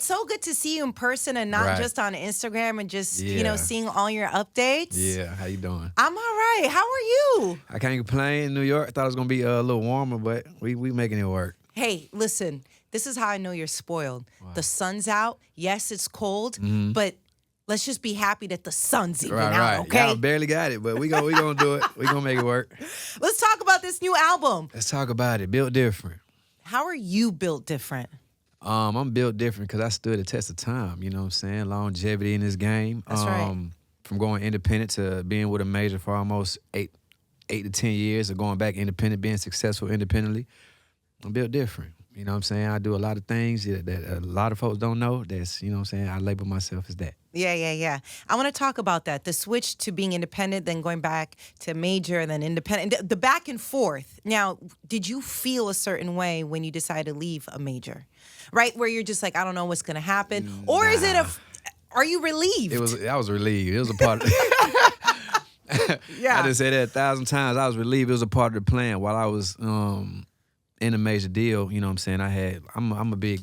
It's so good to see you in person and not just on Instagram and just, seeing all your updates. Yeah, how you doing? I'm all right. How are you? I can't complain. In New York, I thought it was going to be a little warmer, but we making it work. Hey, listen, this is how I know you're spoiled. Wow. The sun's out. Yes, it's cold, but let's just be happy that the sun's even out, okay? Y'all barely got it, but we gonna do it. We gonna make it work. Let's talk about this new album. Let's talk about it. Built different. How are you built different? I'm built different because I stood the test of time, you know what I'm saying? Longevity in this game. That's right. From going independent to being with a major for almost 8 to 10 years, of going back independent, being successful independently. I'm built different. You know what I'm saying? I do a lot of things that a lot of folks don't know. That's, you know what I'm saying? I label myself as that. Yeah. I want to talk about that. The switch to being independent, then going back to major, then independent. The back and forth. Now, did you feel a certain way when you decided to leave a major? Right? Where you're just like, I don't know what's going to happen? Or is it are you relieved? I was relieved. It was a part of Yeah. I just said that 1,000 times. I was relieved. It was a part of the plan. While I was in a major deal, you know what I'm saying? I'm a big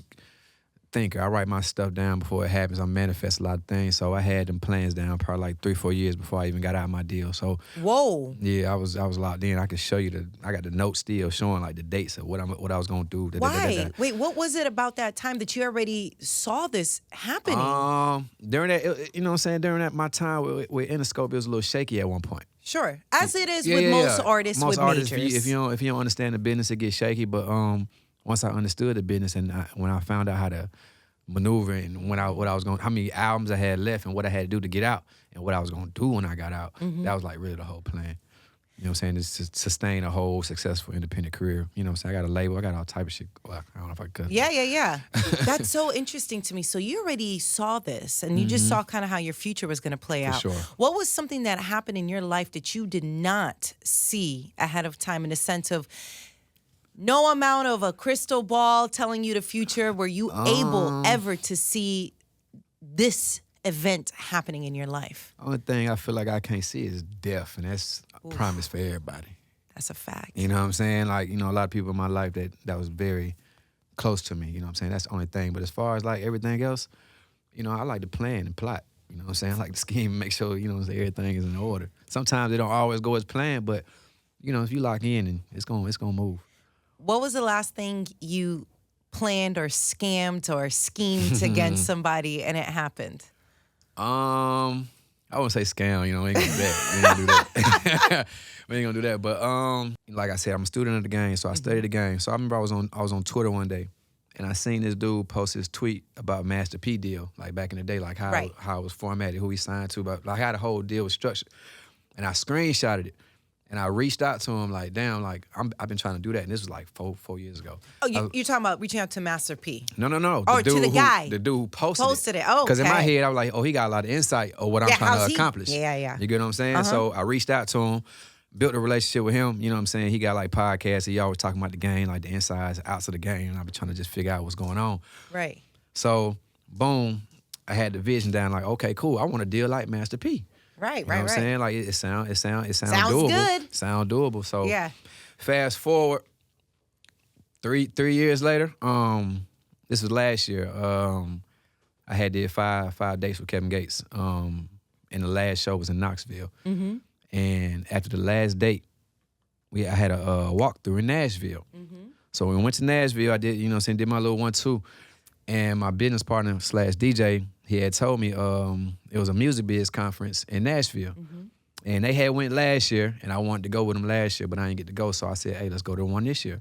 thinker. I write my stuff down before it happens. I manifest a lot of things. So I had them plans down probably like 3-4 years before I even got out of my deal. So whoa. Yeah, I was locked in. I could show you I got the notes still showing like the dates of what I was gonna do. Why? Wait, what was it about that time that you already saw this happening? During that, you know what I'm saying? During that my time with Interscope, it was a little shaky at one point. Sure, as it is with most artists with majors. If you don't understand the business, it gets shaky. But once I understood the business and when I found out how to maneuver and what I was going, how many albums I had left and what I had to do to get out and what I was going to do when I got out, that was like really the whole plan. You know what I'm saying? Is to sustain a whole successful independent career. You know what I'm saying? I got a label. I got all type of shit. Well, I don't know if I could. Yeah. That's so interesting to me. So you already saw this and you just saw kind of how your future was going to play out. Sure. What was something that happened in your life that you did not see ahead of time in the sense of no amount of a crystal ball telling you the future? Were you able ever to see this event happening in your life? Only thing I feel like I can't see is death, and that's a promise for everybody. That's a fact. You know what I'm saying? Like, you know, a lot of people in my life that was very close to me. You know what I'm saying? That's the only thing. But as far as like everything else, you know, I like to plan and plot. You know what I'm saying? I like to scheme and make sure, you know, everything is in order. Sometimes it don't always go as planned, but, you know, if you lock in, and it's gonna move. What was the last thing you planned or scammed or schemed against somebody and it happened? I wouldn't say scam, you know, we ain't gonna do that. We ain't gonna do that. We ain't gonna do that. But like I said, I'm a student of the game, so I study the game. So I remember I was on Twitter one day and I seen this dude post his tweet about Master P deal, like back in the day, like how it was formatted, who he signed to, but like how the whole deal was structured. And I screenshotted it. And I reached out to him like, damn, like I've been trying to do that, and this was like four years ago. Oh, you're talking about reaching out to Master P? No. Oh, to the guy. The dude who posted it. Oh, okay. Because in my head, I was like, oh, he got a lot of insight of what I'm trying to accomplish. Yeah. You get what I'm saying? So I reached out to him, built a relationship with him. You know what I'm saying? He got like podcasts. He always talking about the game, like the insides, outs of the game. And I've been trying to just figure out what's going on. Right. So, boom, I had the vision down. Like, okay, cool. I want to deal like Master P. Right, you know what I'm saying? Like it sounds doable. Good. Sound doable. So yeah. Fast forward 3 years later, this was last year. I had did five dates with Kevin Gates. And the last show was in Knoxville. Mm-hmm. And after the last date, I had a walkthrough in Nashville. Mm-hmm. So when we went to Nashville, I did, you know what I'm saying, did my little 1-2. And my business partner / DJ, he had told me it was a music biz conference in Nashville. Mm-hmm. And they had went last year, and I wanted to go with them last year, but I didn't get to go. So I said, hey, let's go to one this year.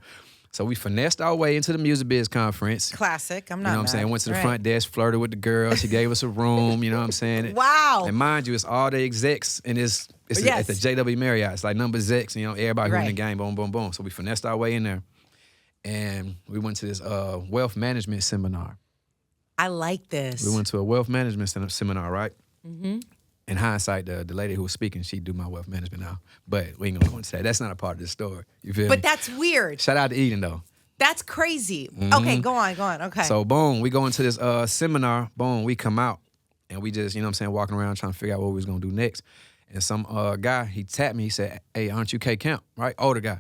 So we finessed our way into the music biz conference. Classic. I'm not You know what I'm saying? Went to the front desk, flirted with the girl. She gave us a room, you know what I'm saying? Wow. And mind you, it's all the execs, and it's at the JW Marriott. It's like number execs, you know, everybody who in the game, boom, boom, boom. So we finessed our way in there. And we went to this wealth management seminar. I like this. We went to a wealth management seminar, right? Mm-hmm. In hindsight, the lady who was speaking, she do my wealth management now. But we ain't gonna go into that. That's not a part of the story. You feel me? But that's weird. Shout out to Eden, though. That's crazy. Mm-hmm. Okay, go on. Okay. So, boom, we go into this seminar. Boom, we come out. And we just, you know what I'm saying, walking around trying to figure out what we was gonna do next. And some guy, he tapped me. He said, hey, aren't you K Camp? Right? Older guy.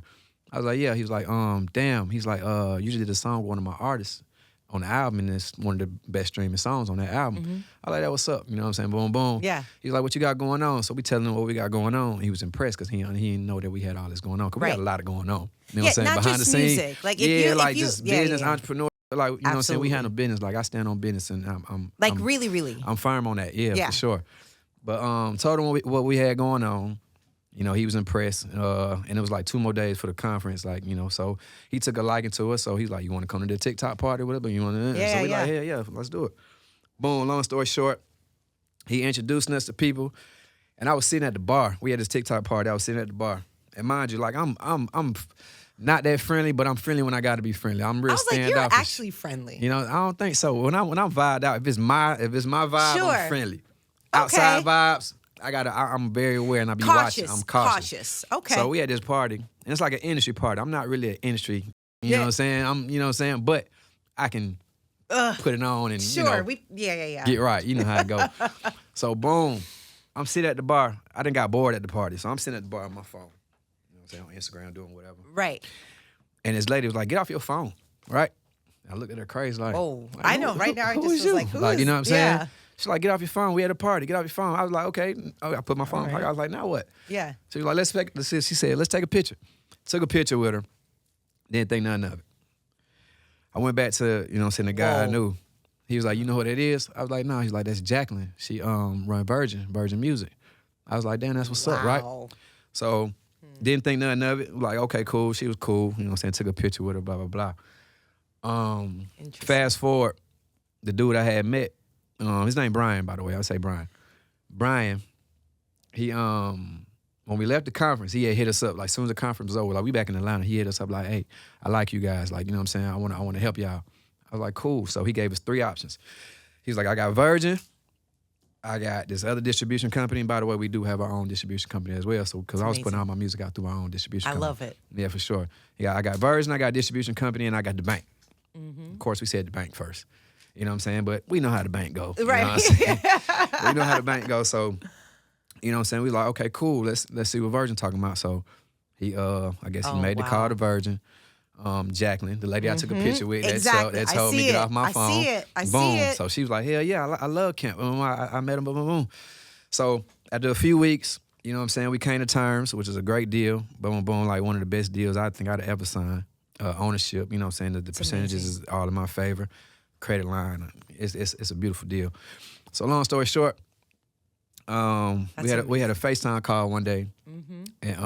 I was like, yeah. He was like, damn. He's like, you just did a song with one of my artists. on the album, and it's one of the best streaming songs on that album. I like that. What's up? You know what I'm saying? Boom, boom. Yeah. He's like, what you got going on? So we telling him what we got going on. He was impressed because he didn't know that we had all this going on. Because we had a lot of going on. You know what I'm saying? Not Behind just the scenes. music. Like just business, entrepreneur. Like, you know what I'm saying? We handle business. Like, I stand on business, and I'm really. I'm firm on that. Yeah, for sure. But told him what we had going on. You know, he was impressed, and it was like 2 more days for the conference, like, you know, so he took a liking to us, so he's like, you want to come to the TikTok party or whatever? You want to? So we like, yeah, let's do it. Boom, long story short, he introduced us to people, and I was sitting at the bar. We had this TikTok party, I was sitting at the bar. And mind you, like, I'm not that friendly, but I'm friendly when I got to be friendly. I'm real standoffish. You're actually friendly. You know, I don't think so. When I'm vibed out, if it's my vibe, I'm friendly. Outside vibes, I'm very aware, and I be watching. I'm cautious. Okay. So we had this party, and it's like an industry party. I'm not really an industry, you know what I'm saying? You know what I'm saying? But I can put it on and, get right. You know how it go. So boom, I'm sitting at the bar. I done got bored at the party, so I'm sitting at the bar on my phone. You know what I'm saying? On Instagram, doing whatever. Right. And this lady was like, get off your phone, right? I looked at her crazy like, I know. Right now, I just was like, who is? You know what I'm saying? Yeah. She's like, get off your phone. We had a party. Get off your phone. I was like, okay. I put my phone in my pocket. I was like, now what? Yeah. She was like, she said, let's take a picture. Took a picture with her. Didn't think nothing of it. I went back to, you know what I'm saying, the guy I knew. He was like, you know what it is? I was like, no. He's like, that's Jacqueline. She run Virgin Music. I was like, damn, that's what's up, right? So didn't think nothing of it. Like, okay, cool. She was cool. You know what I'm saying? Took a picture with her, blah, blah, blah. Fast forward, the dude I had met, his name Brian, by the way. I say Brian. Brian, he when we left the conference, he had hit us up. Like, as soon as the conference was over, like, we back in Atlanta, he hit us up like, hey, I like you guys. Like, you know what I'm saying? I want to help y'all. I was like, cool. So he gave us 3 options. He's like, I got Virgin. I got this other distribution company. And by the way, we do have our own distribution company as well. So, because I was putting all my music out through our own distribution company. I love it. Yeah, for sure. Yeah, I got Virgin, I got distribution company, and I got the bank. Of course, we said the bank first. You know what I'm saying? But we know how the bank go. Right. You know what I'm saying? We know how the bank go. So, you know what I'm saying? We like, okay, cool. Let's see what Virgin talking about. So he I guess he made the call to Virgin. Jacqueline, the lady I took a picture with, that told me to get off my phone. I Boom. see it. So she was like, hell yeah, I love Kemp. I met him, boom, boom, boom. So after a few weeks, you know what I'm saying, we came to terms, which is a great deal. Boom, boom, like one of the best deals I think I'd ever signed. Ownership, you know what I'm saying, the percentages is all in my favor. Credit line, it's a beautiful deal. So long story short, we had a FaceTime call one day, and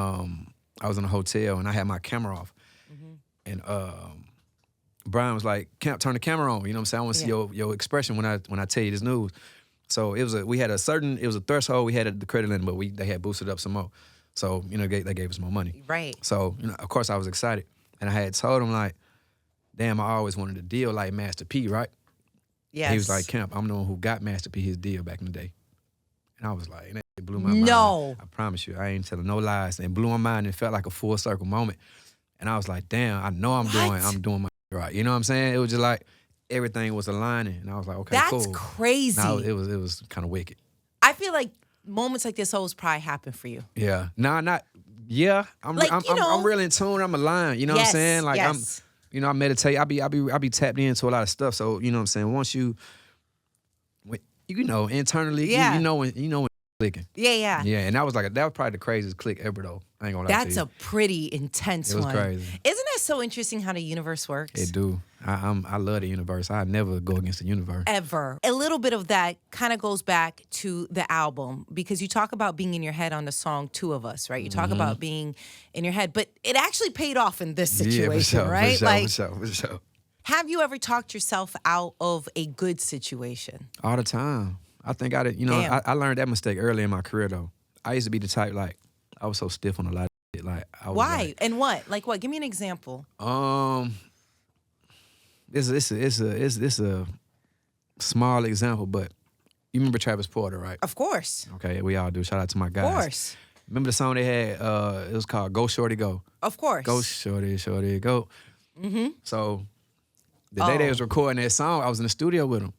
I was in a hotel and I had my camera off, and Brian was like, turn the camera on. You know what I'm saying? I want to see your expression when I tell you this news. So it was a threshold we had at the credit limit, but they had boosted up some more. So, you know, they gave us more money. Right. So, you know, of course I was excited, and I had told him like, damn, I always wanted a deal like Master P, right? Yes. He was like, Kemp, I'm the one who got Master P his deal back in the day. And I was like, and it blew my mind. No. I promise you, I ain't telling no lies. And it blew my mind. It felt like a full circle moment. And I was like, damn, I know I'm doing my right. You know what I'm saying? It was just like everything was aligning. And I was like, okay, cool. That's crazy. No, it was kind of wicked. I feel like moments like this always probably happen for you. Yeah. I'm really in tune. I'm aligned. You know what I'm saying? Like I meditate. I be tapped into a lot of stuff. So, you know what I'm saying? Once you know, internally, you know when clicking. Yeah. Yeah, and that was probably the craziest click ever though. I ain't gonna lie to you. That's a pretty intense one. It was crazy. Isn't that so interesting how the universe works? It do. I love the universe. I never go against the universe. Ever. A little bit of that kind of goes back to the album because you talk about being in your head on the song Two of Us, right? You talk about being in your head, but it actually paid off in this situation, right? For sure. Have you ever talked yourself out of a good situation? All the time. I think I did. You know, I learned that mistake early in my career though. I used to be the type like I was so stiff on a lot of shit. Like I was why like, and what? Like what? Give me an example. It's a small example, but you remember Travis Porter, right? Of course. Okay, we all do. Shout out to my guys. Of course. Remember the song they had? It was called "Go Shorty Go." Of course. Go Shorty, Shorty Go. So the day they was recording that song, I was in the studio with them.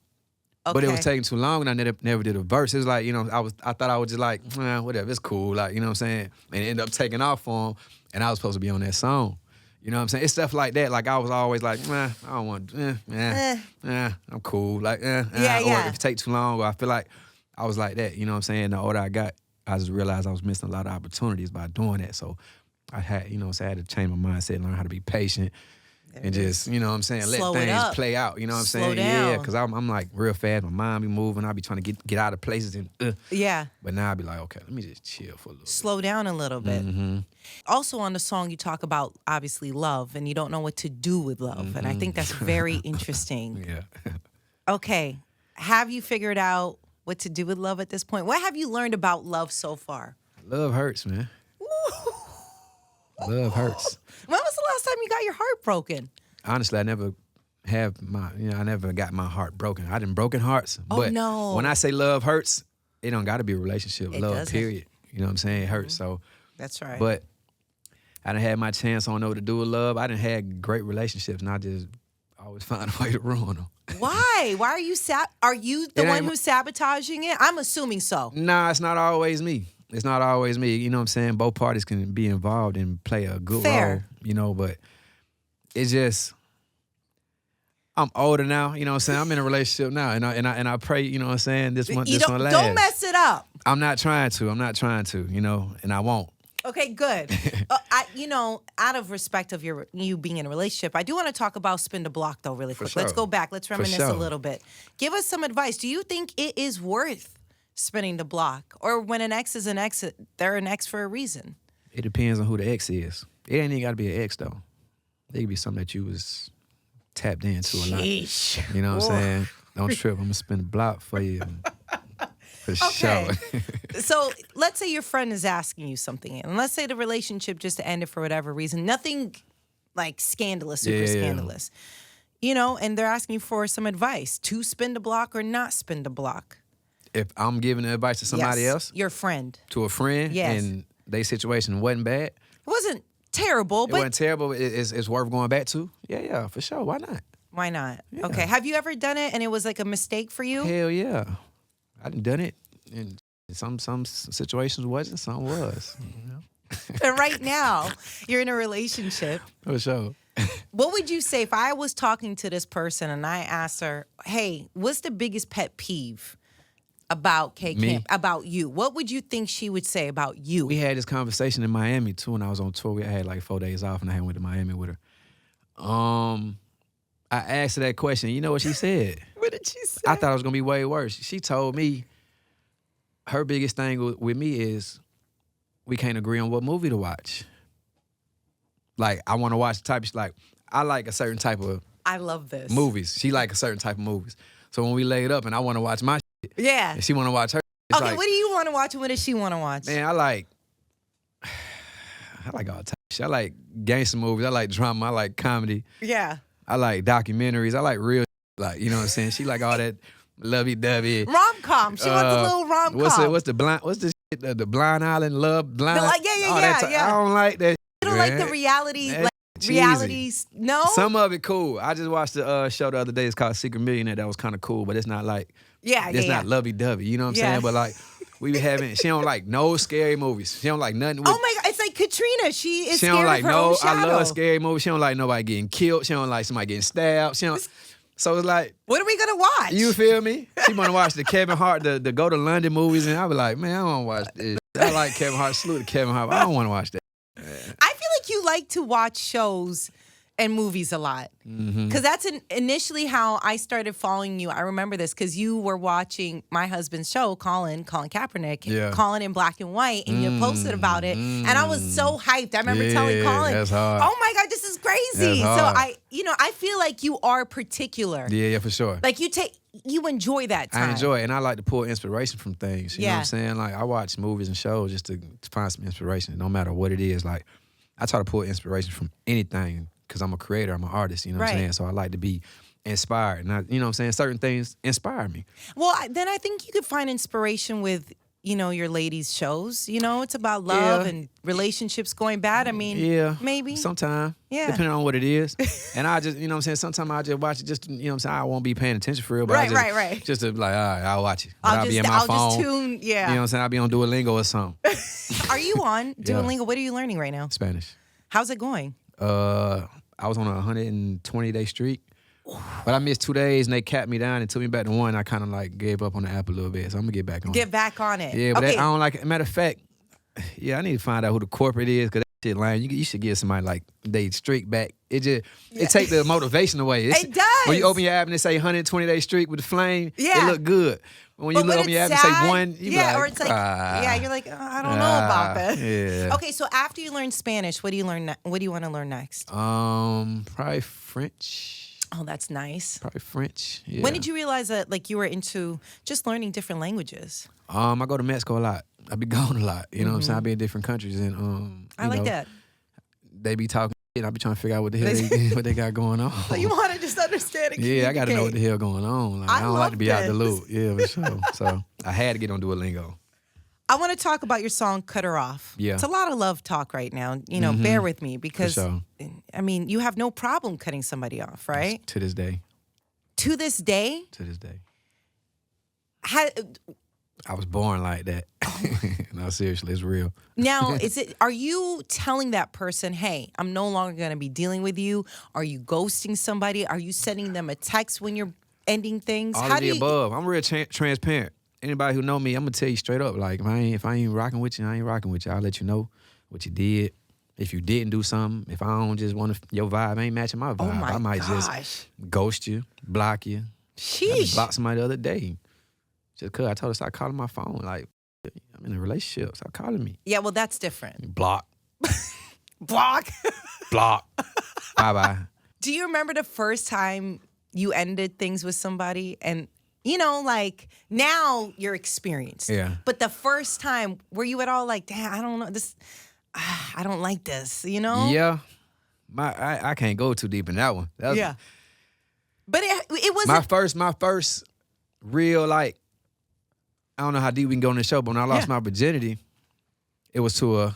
Okay. But it was taking too long, and I never did a verse. It was like, you know, I thought I was just like, whatever, it's cool, like, you know what I'm saying? And it ended up taking off for him, and I was supposed to be on that song. You know what I'm saying? It's stuff like that. Like I was always like, I don't want, I'm cool. Like, Yeah, Or yeah. if it take too long, or I feel like I was like that. You know what I'm saying? The older I got, I just realized I was missing a lot of opportunities by doing that. So I had, I had to change my mindset, learn how to be patient. And just, you know what I'm saying, Slow let it things up. play out. You know what I'm Slow saying? down. Yeah, because I'm like real fast. My mind be moving. I be trying to get out of places. And Yeah. But now I be like, okay, let me just chill for a little Slow down a little bit. Mm-hmm. Also on the song, you talk about, obviously, love, and you don't know what to do with love. And I think that's very interesting. Yeah. Okay. Have you figured out what to do with love at this point? What have you learned about love so far? Love hurts, man. Love hurts. When was the last time you got your heart broken? Honestly, I never I never got my heart broken. I done broken hearts. Oh, But no. when I say love hurts, it don't got to be a relationship. It Love, doesn't. period. You know what I'm saying? It hurts. So, That's right. but I done had my chance. I don't know what to do with love. I done had great relationships, and I just always find a way to ruin them. Why? Why are you are you the It one ain't- who's sabotaging it? I'm assuming so. Nah, it's not always me. It's not always me. You know what I'm saying? Both parties can be involved and play a good Fair. role, but it's just I'm older now, you know what I'm saying? I'm in a relationship now and I pray, you know what I'm saying, this one last. Don't mess it up. I'm not trying to, and I won't. Okay, good. Out of respect of you being in a relationship, I do want to talk about spin the block though really quick. Let's sure. go back. Let's reminisce a sure. little bit. Give us some advice. Do you think it is worth spinning the block? Or when an ex is an ex, they're an ex for a reason? It depends on who the ex is. It ain't even got to be an ex though. It could be something that you was tapped into a lot. Sheesh. You know what I'm Whoa. saying? Don't trip. I'm gonna spin the block for you. For Okay. sure. So let's say your friend is asking you something, and let's say the relationship just ended for whatever reason. Nothing like scandalous, super Yeah. scandalous. And they're asking you for some advice to spin the block or not spin the block. If I'm giving the advice to somebody Yes, else, your friend. to a friend, Yes. and their situation wasn't bad, It wasn't terrible, it but wasn't terrible, but it's worth going back to. Yeah, for sure. Why not? why not? Yeah. Okay. Have you ever done it and it was like a mistake for you? Hell yeah. I done it. And some situations wasn't, some was. You know? And right now, you're in a relationship. For sure. What would you say if I was talking to this person and I asked her, hey, what's the biggest pet peeve about K Me? Camp, about you? What would you think she would say about you? We had this conversation in Miami too when I was on tour. I had like 4 days off and I went to Miami with her. I asked her that question. You know what she said? What did she say? I thought it was gonna be way worse. She told me her biggest thing with me is we can't agree on what movie to watch. Like I want to watch the type of like I like a certain type of I love this. movies. She like a certain type of movies. So when we laid up and I want to watch my shit, Yeah. and she want to watch her, it's Okay, like, what do you want to watch and what does she want to watch? man, I like all type of shit. I like gangster movies. I like drama. I like comedy. Yeah. I like documentaries. I like real, like, you know what I'm saying? She like all that lovey-dovey. Rom-com. She wants a little rom-com. What's the shit? The Blind Island Love Blind. yeah, all that yeah. I don't like that. You don't like the reality, That's like cheesy. realities? No? Some of it cool. I just watched the show the other day. It's called Secret Millionaire. That was kind of cool, but it's not like it's not lovey-dovey. You know what I'm Yeah. saying? But like we be having. She don't like no scary movies. She don't like nothing. With, Oh my God, it's like Katrina. She is She scared don't like of her own shadow. I love scary movies. She don't like nobody getting killed. She don't like somebody getting stabbed. She don't. So it's like, What are we going to watch? you feel me? She want to watch the Kevin Hart, the Go to London movies, and I be like, man, I don't want to watch this. I like Kevin Hart. Salute to Kevin Hart, but I don't want to watch that. I feel like you like to watch shows and movies a lot. Mm-hmm. Because that's initially how I started following you. I remember this because you were watching my husband's show, Colin Kaepernick, Yeah. Colin in black and white, and you posted about it. And I was so hyped. I remember telling Yeah, Colin, that's hard. oh my God, this is crazy. That's So hard. I feel like you are particular. Yeah, for sure. Like you enjoy that time. I enjoy it, and I like to pull inspiration from things. You know what Yeah. I'm saying? Like, I watch movies and shows just to find some inspiration, no matter what it is. Like, I try to pull inspiration from anything because I'm a creator, I'm an artist, you know what I'm Right. saying? So I like to be inspired. And, you know what I'm saying? Certain things inspire me. Well, then I think you could find inspiration with, your ladies' shows. It's about love Yeah. and relationships going bad. I mean, Yeah. maybe. Sometimes. Yeah. Depending on what it is. And I just, you know what I'm saying? Sometimes I just watch it just, you know what I'm saying? I won't be paying attention for real. But Right. Just to be like, all right, I'll watch it. But I'll be in my I'll phone. just tune. Yeah. You know what I'm saying? I'll be on Duolingo or something. Are you on Duolingo? What are you learning right now? Spanish. How's it going? I was on a 120-day streak. But I missed 2 days and they capped me down and took me back to one. I kind of like gave up on the app a little bit. So I'm gonna get back on it. Get back on it. Yeah, but okay. I don't like it. Matter of fact, yeah, I need to find out who the corporate is because that shit lame. You should give somebody like they streak back. It take the motivation away. It does. When you open your app and it say 120-day streak with the flame, it look good. But when you look open your app and say one, you be like, or it's like, you're like, oh, I don't know about that. Yeah. Okay, so after you learn Spanish, what do you learn? What do you want to learn next? Probably French. Oh, that's nice. Probably French. Yeah. When did you realize that like you were into just learning different languages? I go to Mexico a lot. I be going a lot. You know what I'm saying? I be in different countries and I like that. They be talking and I be trying to figure out what the hell what they got going on. So you want to just understand and Yeah, I got to know what the hell going on. Like, I don't like to be out the loop. Yeah, for sure. So I had to get on Duolingo. I want to talk about your song "Cut Her Off." Yeah. It's a lot of love talk right now. You know, bear with me because sure. I mean, you have no problem cutting somebody off, right? To this day. To this day. To this day. I was born like that. No, seriously, it's real. Now, are you telling that person, hey, I'm no longer going to be dealing with you? Are you ghosting somebody? Are you sending them a text when you're ending things? All of the above. I'm real transparent. Anybody who know me, I'm going to tell you straight up. Like, if I ain't rocking with you, I ain't rocking with you. I'll let you know what you did. If you didn't do something, if I don't just want to, your vibe ain't matching my vibe, I might just ghost you, block you. Sheesh. I blocked somebody the other day. Just cause I told her stop calling my phone. Like, I'm in a relationship. Stop calling me. Yeah, well, that's different. Block. Block. Block. Bye-bye. Do you remember the first time you ended things with somebody? And, you know, like, now you're experienced. Yeah. But the first time, were you at all like, damn, I don't know, I don't like this, you know? Yeah. I can't go too deep in that one. Yeah. But it was my first real, like, I don't know how deep we can go in the show, but when I lost my virginity, it was to a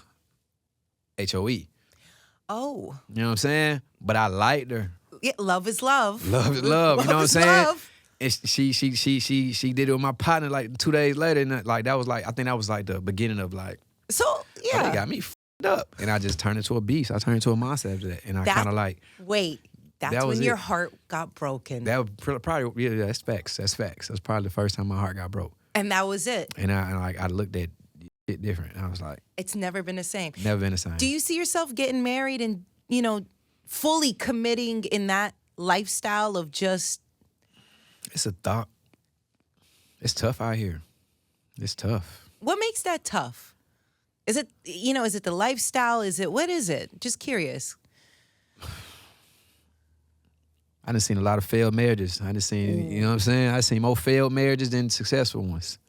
HOE. Oh. You know what I'm saying? But I liked her. Yeah, love is love. Love is love. You know what I'm saying? Love. And she did it with my partner like 2 days later, and like that was like I think that was like the beginning of like. So yeah, they got me f***ed up, and I just turned into a beast. I turned into a monster after that, and I kind of like. Wait, that's when your heart got broken. That was probably that's facts. That's facts. That's probably the first time my heart got broke. And that was it. And I looked at it different. I was like, it's never been the same. Never been the same. Do you see yourself getting married and, you know, fully committing in that lifestyle of just? It's a thought. It's tough out here. It's tough. What makes that tough? Is it, you know, is it the lifestyle? What is it? Just curious. I done seen a lot of failed marriages. I done seen, you know what I'm saying? I seen more failed marriages than successful ones.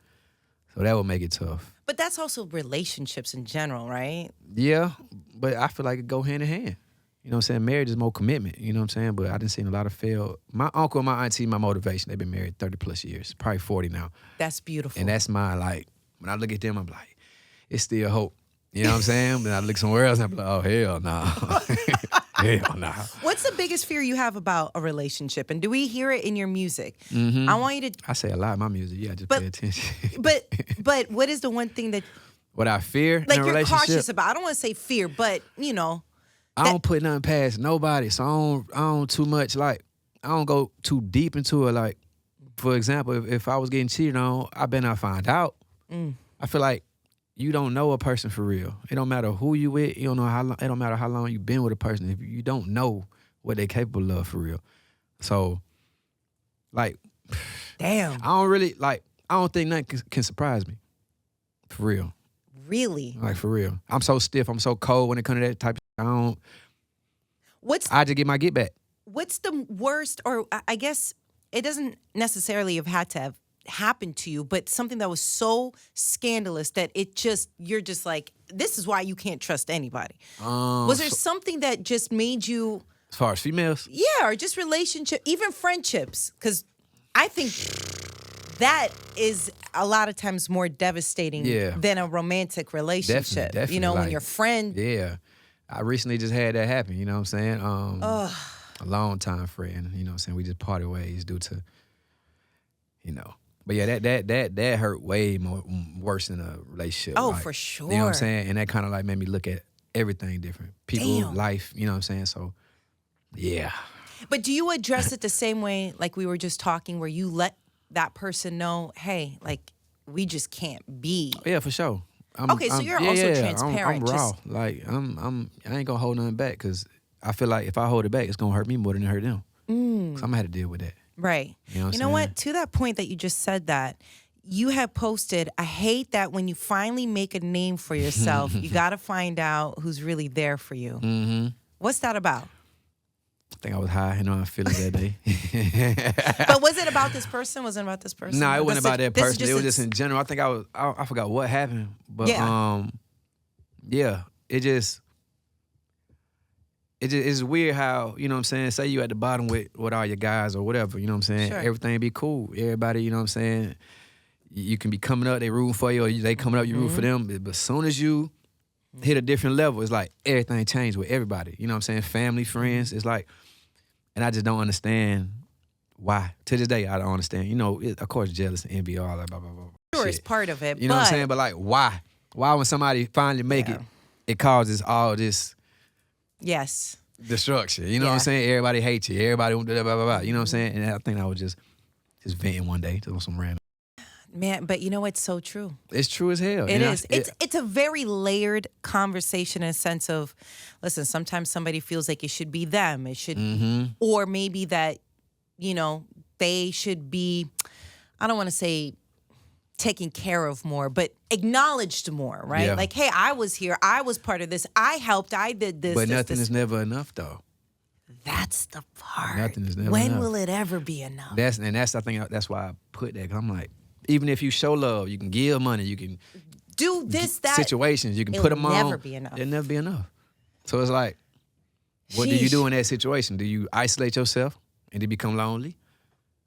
So that would make it tough. But that's also relationships in general, right? Yeah, but I feel like it go hand in hand. You know what I'm saying? Marriage is more commitment, you know what I'm saying? But I done seen a lot of failed. My uncle and my auntie, my motivation, they've been married 30 plus years, probably 40 now. That's beautiful. And that's my, like, when I look at them, I'm like, it's still hope. You know what I'm saying? But I look somewhere else and I'm like, oh, hell no. Hell no. What's the biggest fear you have about a relationship? And do we hear it in your music? Mm-hmm. I want you to. I say a lot in my music. Yeah, just pay attention. but what is the one thing that? What I fear like in a you're relationship? Cautious about. I don't want to say fear, but you know. I don't put nothing past nobody, so I don't too much, like, I don't go too deep into it. Like, for example, if I was getting cheated on, I better not find out. I feel like you don't know a person for real. It don't matter who you with. You don't know how long. It don't matter how long you've been with a person. If you don't know what they're capable of for real. So, like, damn. I don't really, like, I don't think nothing can surprise me. For real. Really? Like, for real. I'm so stiff. I'm so cold when it comes to that type of shit. I just get my get back. What's the worst, or I guess it doesn't necessarily have had to have happened to you, but something that was so scandalous that you're just like, this is why you can't trust anybody. Was there something that just made you? As far as females? Yeah, or just relationship, even friendships, because I think that is a lot of times more devastating than a romantic relationship. Definitely, you know, like, when your friend. Yeah. I recently just had that happen, you know what I'm saying? A long time friend, you know what I'm saying? We just parted ways due to, you know. But yeah, that hurt way more worse than a relationship. Oh, like, for sure. You know what I'm saying? And that kind of like made me look at everything different. People, Damn. life, you know what I'm saying? So, yeah. But do you address it the same way, like we were just talking, where you let that person know, hey, like, we just can't be. Yeah, for sure. Okay, so you're also transparent, I'm raw. just- Like I ain't gonna hold nothing back because I feel like if I hold it back, it's gonna hurt me more than it hurt them. So I'm gonna have to deal with that. Right. You know what I'm You know saying? what? To that point that you just said that, you have posted, I hate that when you finally make a name for yourself, you got to find out who's really there for you. Mm-hmm. What's that about? I think I was high, I feeling that day. But was it about this person? Was it about this person? No, it Or wasn't this about that this is person. It was just in general. I think I forgot what happened. But yeah, it's weird how, you know what I'm saying, say you at the bottom with all your guys or whatever, you know what I'm saying? Sure. Everything be cool. Everybody, you know what I'm saying? You can be coming up, they rooting for you, or they coming up, you root for them. But as soon as you hit a different level, it's like everything changed with everybody. You know what I'm saying? Family, friends. It's like, and I just don't understand why. To this day, I don't understand. You know, of course, jealous and envy, all that, blah, blah, blah. Sure, it's shit. part of it. You know what I'm saying? But like, why? Why when somebody finally make it, it causes all this Yes. destruction? You know what I'm saying? Everybody hates you. Everybody blah, blah, blah, blah. You know what I'm saying? And I think I was just venting one day to some random. Man, but you know what's so true? It's true as hell. It is. It's a very layered conversation in a sense of, listen, sometimes somebody feels like it should be them. It should, or maybe that, you know, they should be, I don't want to say taken care of more, but acknowledged more, right? Yeah. Like, hey, I was here. I was part of this. I helped. I did this. But this, nothing this. is never enough, though. That's the part. Nothing is never when enough. will it ever be enough? I think that's why I put that. 'Cause I'm like, even if you show love, you can give money, you can do this, that. situations, you can put them on. It'll never be enough. It'll never be enough. So it's like, what do you do in that situation? Do you isolate yourself and you become lonely?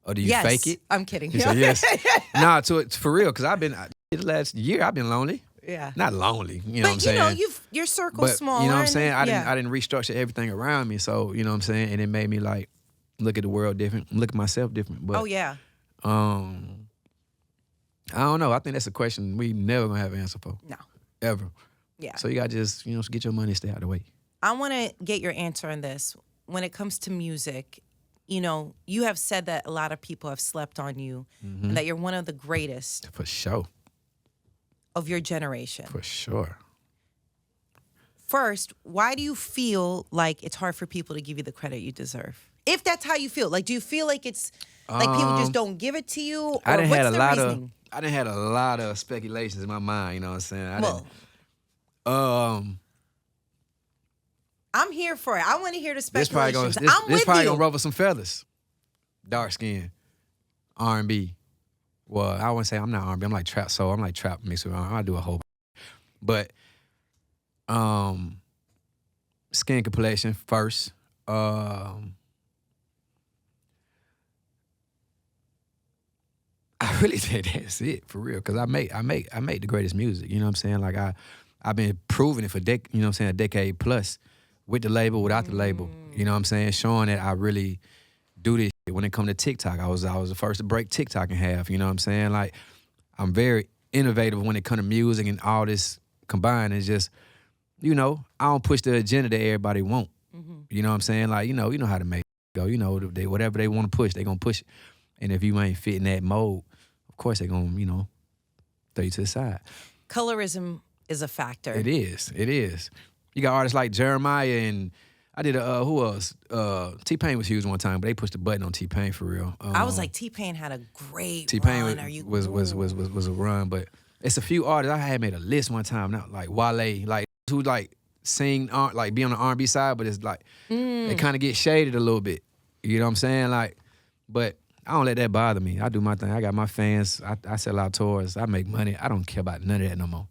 Or do you fake it? I'm kidding. You say yes. Nah, for real, because the last year I've been lonely. Yeah. Not lonely, you know what I'm saying? But you know, your circle's But smaller. you know what I'm saying? I yeah. didn't restructure everything around me, so you know what I'm saying? And it made me like look at the world different, look at myself different. But Oh yeah. I don't know. I think that's a question we never gonna have an answer for. No. Ever. Yeah. So you gotta just, get your money and stay out of the way. I want to get your answer on this. When it comes to music, you know, you have said that a lot of people have slept on you and that you're one of the greatest For sure. of your generation. For sure. First, why do you feel like it's hard for people to give you the credit you deserve? If that's how you feel. Like, do you feel like it's like people just don't give it to you? Or I done what's had the reasoning? I done had a lot of speculations in my mind, you know what I'm saying? I'm here for it. I want to hear the This probably speculations. gonna I'm with probably you. gonna ruffle some feathers. Dark skin, R&B. Well, I wouldn't say I'm not R&B. I'm like trap soul. I'm like trap mixed with R&B. I do a whole. But skin complexion first. I really think that's it for real. Cause I make the greatest music. You know what I'm saying? Like I've been proving it for a decade plus, with the label, without the label. You know what I'm saying? Showing that I really do this shit. When it come to TikTok, I was the first to break TikTok in half. You know what I'm saying? Like I'm very innovative when it come to music and all this combined. It's just, I don't push the agenda that everybody want. You know what I'm saying? Like, you know how to make it go. Whatever they want to push, they gonna push it. And if you ain't fitting that mold, of course they gonna, throw you to the side. Colorism is a factor. It is. You got artists like Jeremiah and I did who else? T-Pain was huge one time, but they pushed the button on T-Pain for real. I was like, T-Pain had a great T-Pain run. was a run, but it's a few artists. I had made a list one time, not like Wale, like who like sing, like be on the R&B side, but it's like they kind of get shaded a little bit. You know what I'm saying? Like, but I don't let that bother me. I do my thing. I got my fans. I sell out tours. I make money. I don't care about none of that no more.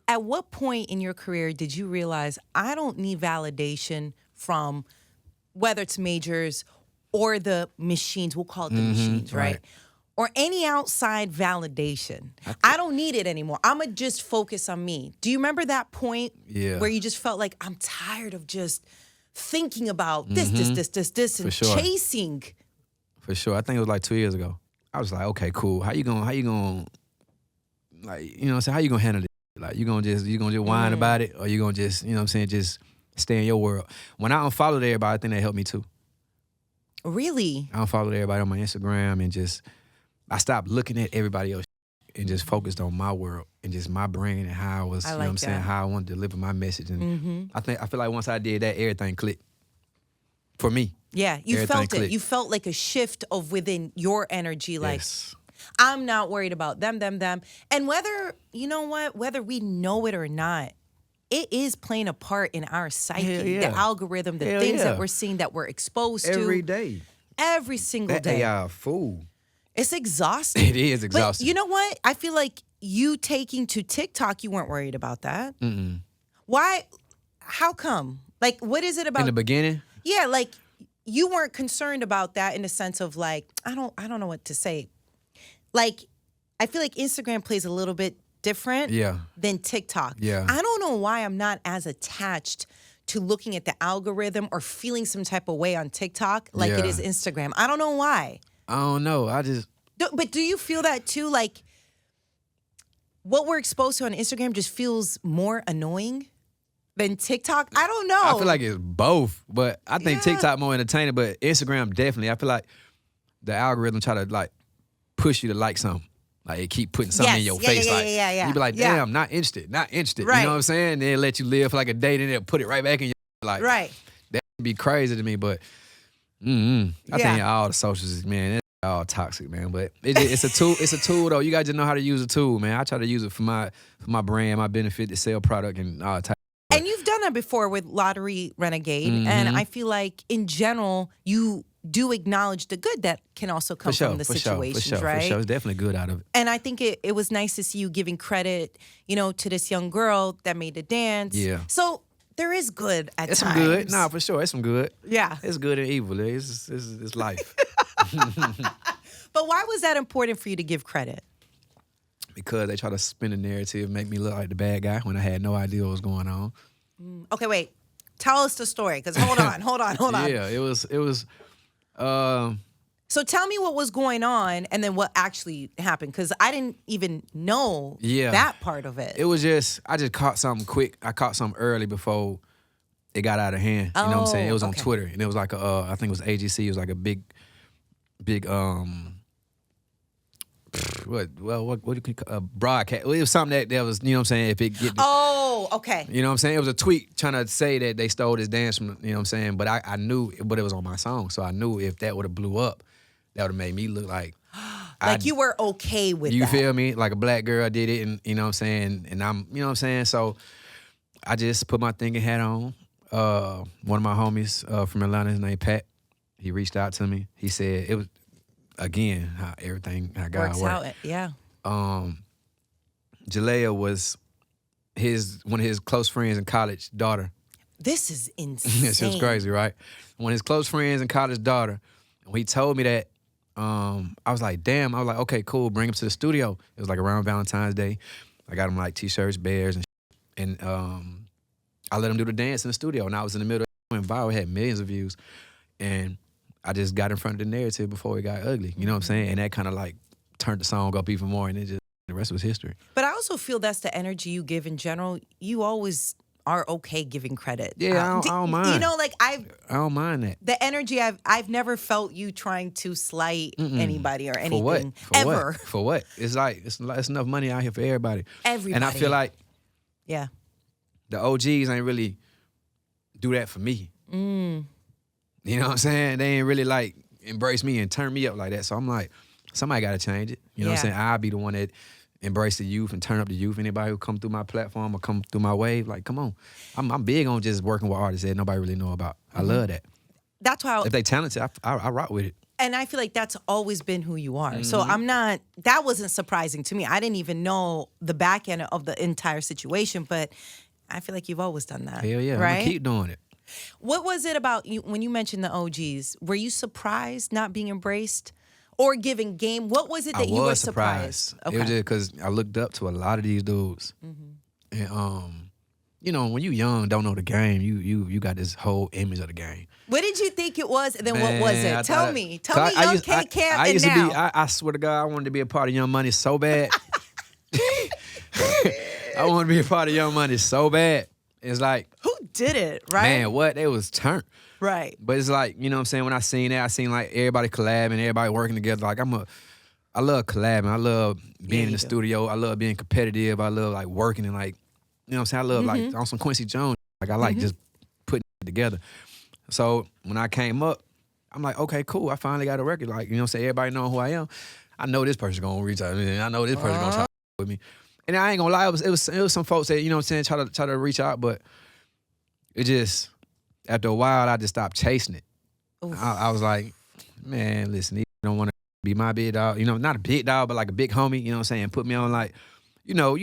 At what point in your career did you realize I don't need validation from whether it's majors or the machines, we'll call it the machines, right? Or any outside validation. I don't need it anymore. I'm going to just focus on me. Do you remember that point where you just felt like I'm tired of just thinking about this, and sure. chasing? For sure. I think it was like 2 years ago. I was like, okay, cool. How you gonna like, how you gonna handle this? Like you gonna just whine about it, or you gonna just, you know what I'm saying, just stay in your world. When I unfollowed everybody, I think that helped me too. Really? I unfollowed everybody on my Instagram and I stopped looking at everybody else and just focused on my world and just my brain and how I was, you know what I'm saying, how I wanted to deliver my message. And I feel like once I did that, everything clicked for me. Yeah, you Everything felt it. clicked. You felt like a shift of within your energy, like, Yes. I'm not worried about them. And whether, you know what, whether we know it or not, it is playing a part in our psyche, Hell yeah. the algorithm, the Hell things yeah. that we're seeing, that we're exposed Every to. day. Every single That day. AI fool. It's exhausting. It is exhausting. But you know what? I feel like you taking to TikTok, you weren't worried about that. Why? How come? Like, what is it about? In the beginning? Yeah, like you weren't concerned about that in the sense of like, I don't know what to say. Like, I feel like Instagram plays a little bit different than TikTok. Yeah. I don't know why I'm not as attached to looking at the algorithm or feeling some type of way on TikTok like it is Instagram. I don't know why. I don't know. But do you feel that too? Like, what we're exposed to on Instagram just feels more annoying than TikTok? I don't know. I feel like it's both, but I think TikTok more entertaining, but Instagram definitely. I feel like the algorithm try to like push you to like something. Like it keep putting something in your face. You be like, damn, not interested. Right. You know what I'm saying? Then let you live for like a day, then they'll put it right back in your like. Right. That'd be crazy to me, but I think all the socials is, man, it's all toxic, man. But it's a tool. It's a tool though. You got to know how to use a tool, man. I try to use it for my brand, my benefit to sell product and all type. And you've done that before with Lottery Renegade, and I feel like in general you do acknowledge the good that can also come from the situations, right? For sure, it's definitely good out of it. And I think it was nice to see you giving credit, you know, to this young girl that made the dance. Yeah. So there is good at times. It's some good. Nah, for sure, it's some good. Yeah. It's good and evil. It's life. But why was that important for you to give credit? Because they try to spin a narrative, make me look like the bad guy when I had no idea what was going on. Okay, wait. Tell us the story, because hold on. Yeah, it was. So tell me what was going on and then what actually happened, because I didn't even know that part of it. It was I just caught something quick. I caught something early before it got out of hand. You know what I'm saying? It was on Twitter, and it was like I think it was AGC. It was like a big what do you call broadcast? Well, it was something that was, you know what I'm saying, if it get okay. You know what I'm saying? It was a tweet trying to say that they stole this dance from, you know what I'm saying? But I knew, but it was on my song, so I knew if that would have blew up, that would have made me look like you were okay with you that. feel me? Like a black girl did it, and you know what I'm saying? And I'm, you know what I'm saying? So I just put my thinking hat on. One of my homies from Atlanta, his name Pat, he reached out to me. He said it was, again, how God works. Out, yeah. Jalea was one of his close friends in college daughter. This is insane. It was crazy, right? One of his close friends in college daughter. When he told me that, I was like, damn. I was like, okay, cool. Bring him to the studio. It was like around Valentine's Day. I got him like T-shirts, bears, and I let him do the dance in the studio. And I was in the middle. It went viral. It had millions of views. And I just got in front of the narrative before it got ugly. You know what I'm saying? And that kind of like turned the song up even more. And the rest was history. But I also feel that's the energy you give in general. You always are okay giving credit. Yeah, I don't mind. You know, like I don't mind that. The energy I've never felt you trying to slight anybody or anything. For what? Ever. For what? It's like it's enough money out here for everybody. Everybody. And I feel like the OGs ain't really do that for me. You know what I'm saying? They ain't really like embrace me and turn me up like that. So I'm like, somebody got to change it. You know what I'm saying? I'll be the one that embrace the youth and turn up the youth. Anybody who come through my platform or come through my wave, like, come on. I'm big on just working with artists that nobody really know about. I love that. That's why if they talented, I rock with it. And I feel like that's always been who you are. So that wasn't surprising to me. I didn't even know the back end of the entire situation, but I feel like you've always done that. Hell yeah, right? I'm gonna keep doing it. What was it about you when you mentioned the OGs? Were you surprised not being embraced or giving game? What was it that you were surprised? Okay. It was just because I looked up to a lot of these dudes. And you know, when you young, don't know the game, you got this whole image of the game. What did you think it was, and then what was it? Tell me, Young K Camp, I used and now. I swear to God, I wanted to be a part of Young Money so bad. I want to be a part of Young Money so bad. It's like, Who did it, right? man, what? They was turned. Right. But it's like, you know what I'm saying? When I seen that, I seen like everybody collabing, everybody working together. Like I love collabing. I love being in the studio. I love being competitive. I love like working and like, you know what I'm saying? I love like on some Quincy Jones. Like I like just putting it together. So when I came up, I'm like, okay, cool. I finally got a record. Like, you know what I'm saying? Everybody know who I am. I know this person gonna reach out to me. I know this person gonna try to with me. And I ain't gonna lie, it was some folks that, you know what I'm saying, try to reach out, but it just, after a while, I just stopped chasing it. I was like, man, listen, you don't want to be my big dog. You know, not a big dog, but like a big homie, you know what I'm saying? Put me on like, you know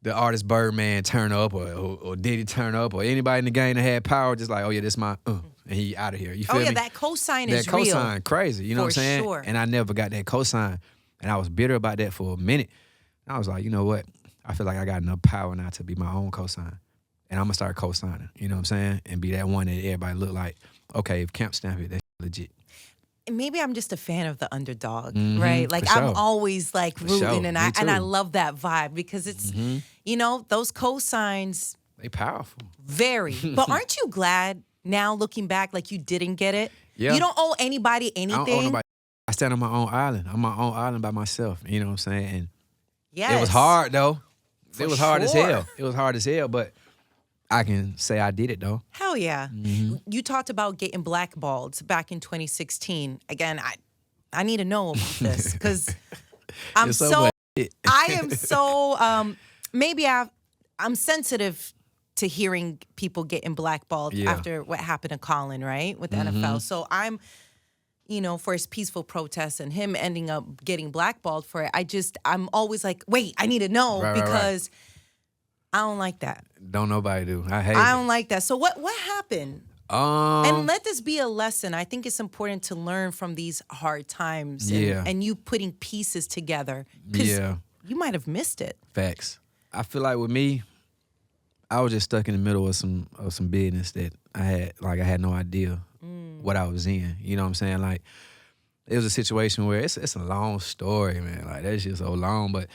the artist Birdman turn up or Diddy turn up or anybody in the game that had power, just like, oh yeah, this my, and he out of here. You feel me? That cosign is real. That cosign, crazy, you know what I'm saying? Sure. And I never got that cosign. And I was bitter about that for a minute. And I was like, you know what? I feel like I got enough power now to be my own cosign. And I'm going to start co-signing, you know what I'm saying? And be that one that everybody look like, okay, if Camp stamp it, that's legit. Maybe I'm just a fan of the underdog, right? Like sure. I'm always like rooting, and I too. love that vibe because it's, you know, those cosigns. They powerful. Very. But aren't you glad now looking back, like you didn't get it? Yeah. You don't owe anybody anything. I don't owe nobody. I stand on my own island. I'm my own island by myself, you know what I'm saying? And yes. it was hard though. For it was hard as sure. hell. It was hard as hell, but I can say I did it though. Hell yeah. You talked about getting blackballed back in 2016. Again, I need to know about this because I'm I am so maybe I'm sensitive to hearing people getting blackballed after what happened to Colin, right? With the NFL. So I'm, you know, for his peaceful protests and him ending up getting blackballed for it, I'm always like, wait, I need to know because I don't like that. Don't nobody do. I hate I don't like that. So what happened? it. And let this be a lesson. I think it's important to learn from these hard times and you putting pieces together. 'Cause you might have missed it. Facts. I feel like with me, I was just stuck in the middle of some business that I had no idea what I was in. You know what I'm saying? Like it was a situation where it's a long story, man. Like that's just so long, but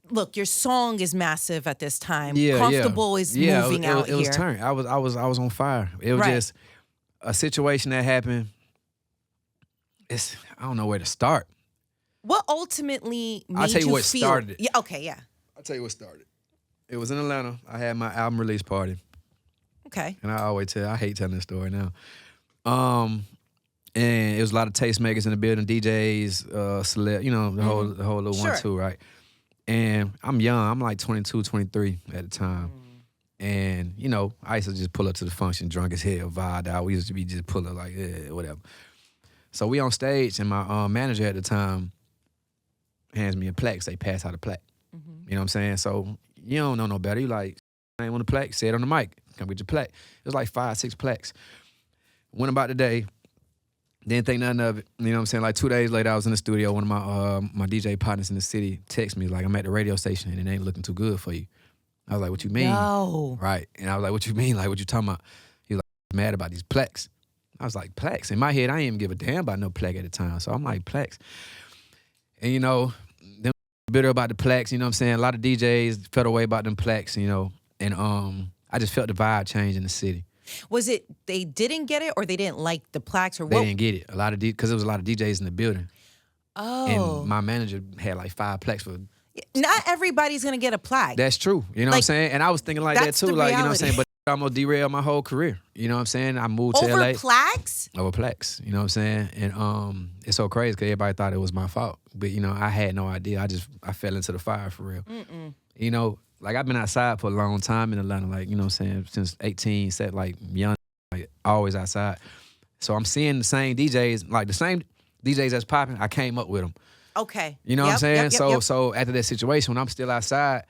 look, your song is massive at this time. Yeah, Comfortable is moving out here. It was turned. I was on fire. It was just a situation that happened. I don't know where to start. What ultimately made I'll tell you what feel? started it. Yeah, okay, yeah. I'll tell you what started. It was in Atlanta. I had my album release party. Okay. And I hate telling this story now. And it was a lot of tastemakers in the building, DJs, celeb, you know, the whole little one too, right? And I'm young. I'm like 22, 23 at the time. And, you know, I used to just pull up to the function drunk as hell, vibed out. We used to be just pull up like, whatever. So we on stage, and my manager at the time hands me a plaque. Say, pass out a plaque. You know what I'm saying? So you don't know no better. You like, I ain't want a plaque. Say it on the mic. Come get your plaque. It was like 5, 6 plaques. Went about the day. Didn't think nothing of it. You know what I'm saying? Like 2 days later, I was in the studio. One of my DJ partners in the city texted me, like, I'm at the radio station and it ain't looking too good for you. I was like, what you mean? No. Right. And I was like, what you mean? Like, what you talking about? He was like, mad about these plaques. I was like, plaques? In my head, I didn't even give a damn about no plaque at the time. So I'm like, plaques. And, you know, them bitter about the plaques, you know what I'm saying? A lot of DJs felt away about them plaques, you know. And I just felt the vibe change in the city. Was it they didn't get it or they didn't like the plaques or what? They didn't get it. Because there was a lot of DJs in the building. Oh. And my manager had like 5 plaques for. Not everybody's gonna get a plaque. That's true. You know what I'm saying? And I was thinking like that too. Like, you know what I'm saying? But I'm gonna derail my whole career. You know what I'm saying? I moved to LA. Over plaques? Over plaques. You know what I'm saying? And it's so crazy because everybody thought it was my fault. But, you know, I had no idea. I fell into the fire for real. You know, like I've been outside for a long time in Atlanta, like, you know what I'm saying, since 18, set like young, like always outside. So I'm seeing the same DJs, like the same DJs that's popping, I came up with them. Okay. You know what I'm saying? So after that situation, when I'm still outside,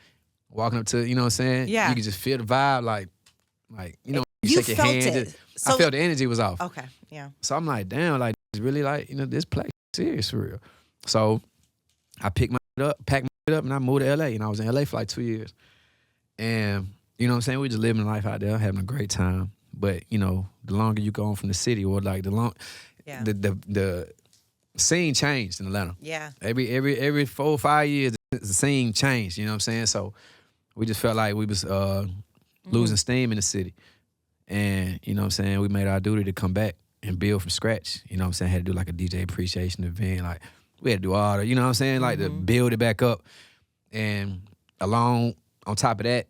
walking up to, you know what I'm saying? Yeah. You can just feel the vibe, like you know, you shake your felt hand. it. I felt the energy was off. Okay, yeah. So I'm like, damn, like, it's really like, you know, this place is serious for real. So I packed my shit up, and I moved to LA, and I was in LA for like 2 years. And, you know what I'm saying? We just living life out there, having a great time. But, you know, the longer you go on from the city, or like the scene changed in Atlanta. Yeah. Every 4 or 5 years, the scene changed. You know what I'm saying? So we just felt like we was losing steam in the city, and you know what I'm saying. We made our duty to come back and build from scratch. You know what I'm saying? Had to do like a DJ appreciation event. Like we had to do all the, you know what I'm saying? Like to build it back up. And on top of that,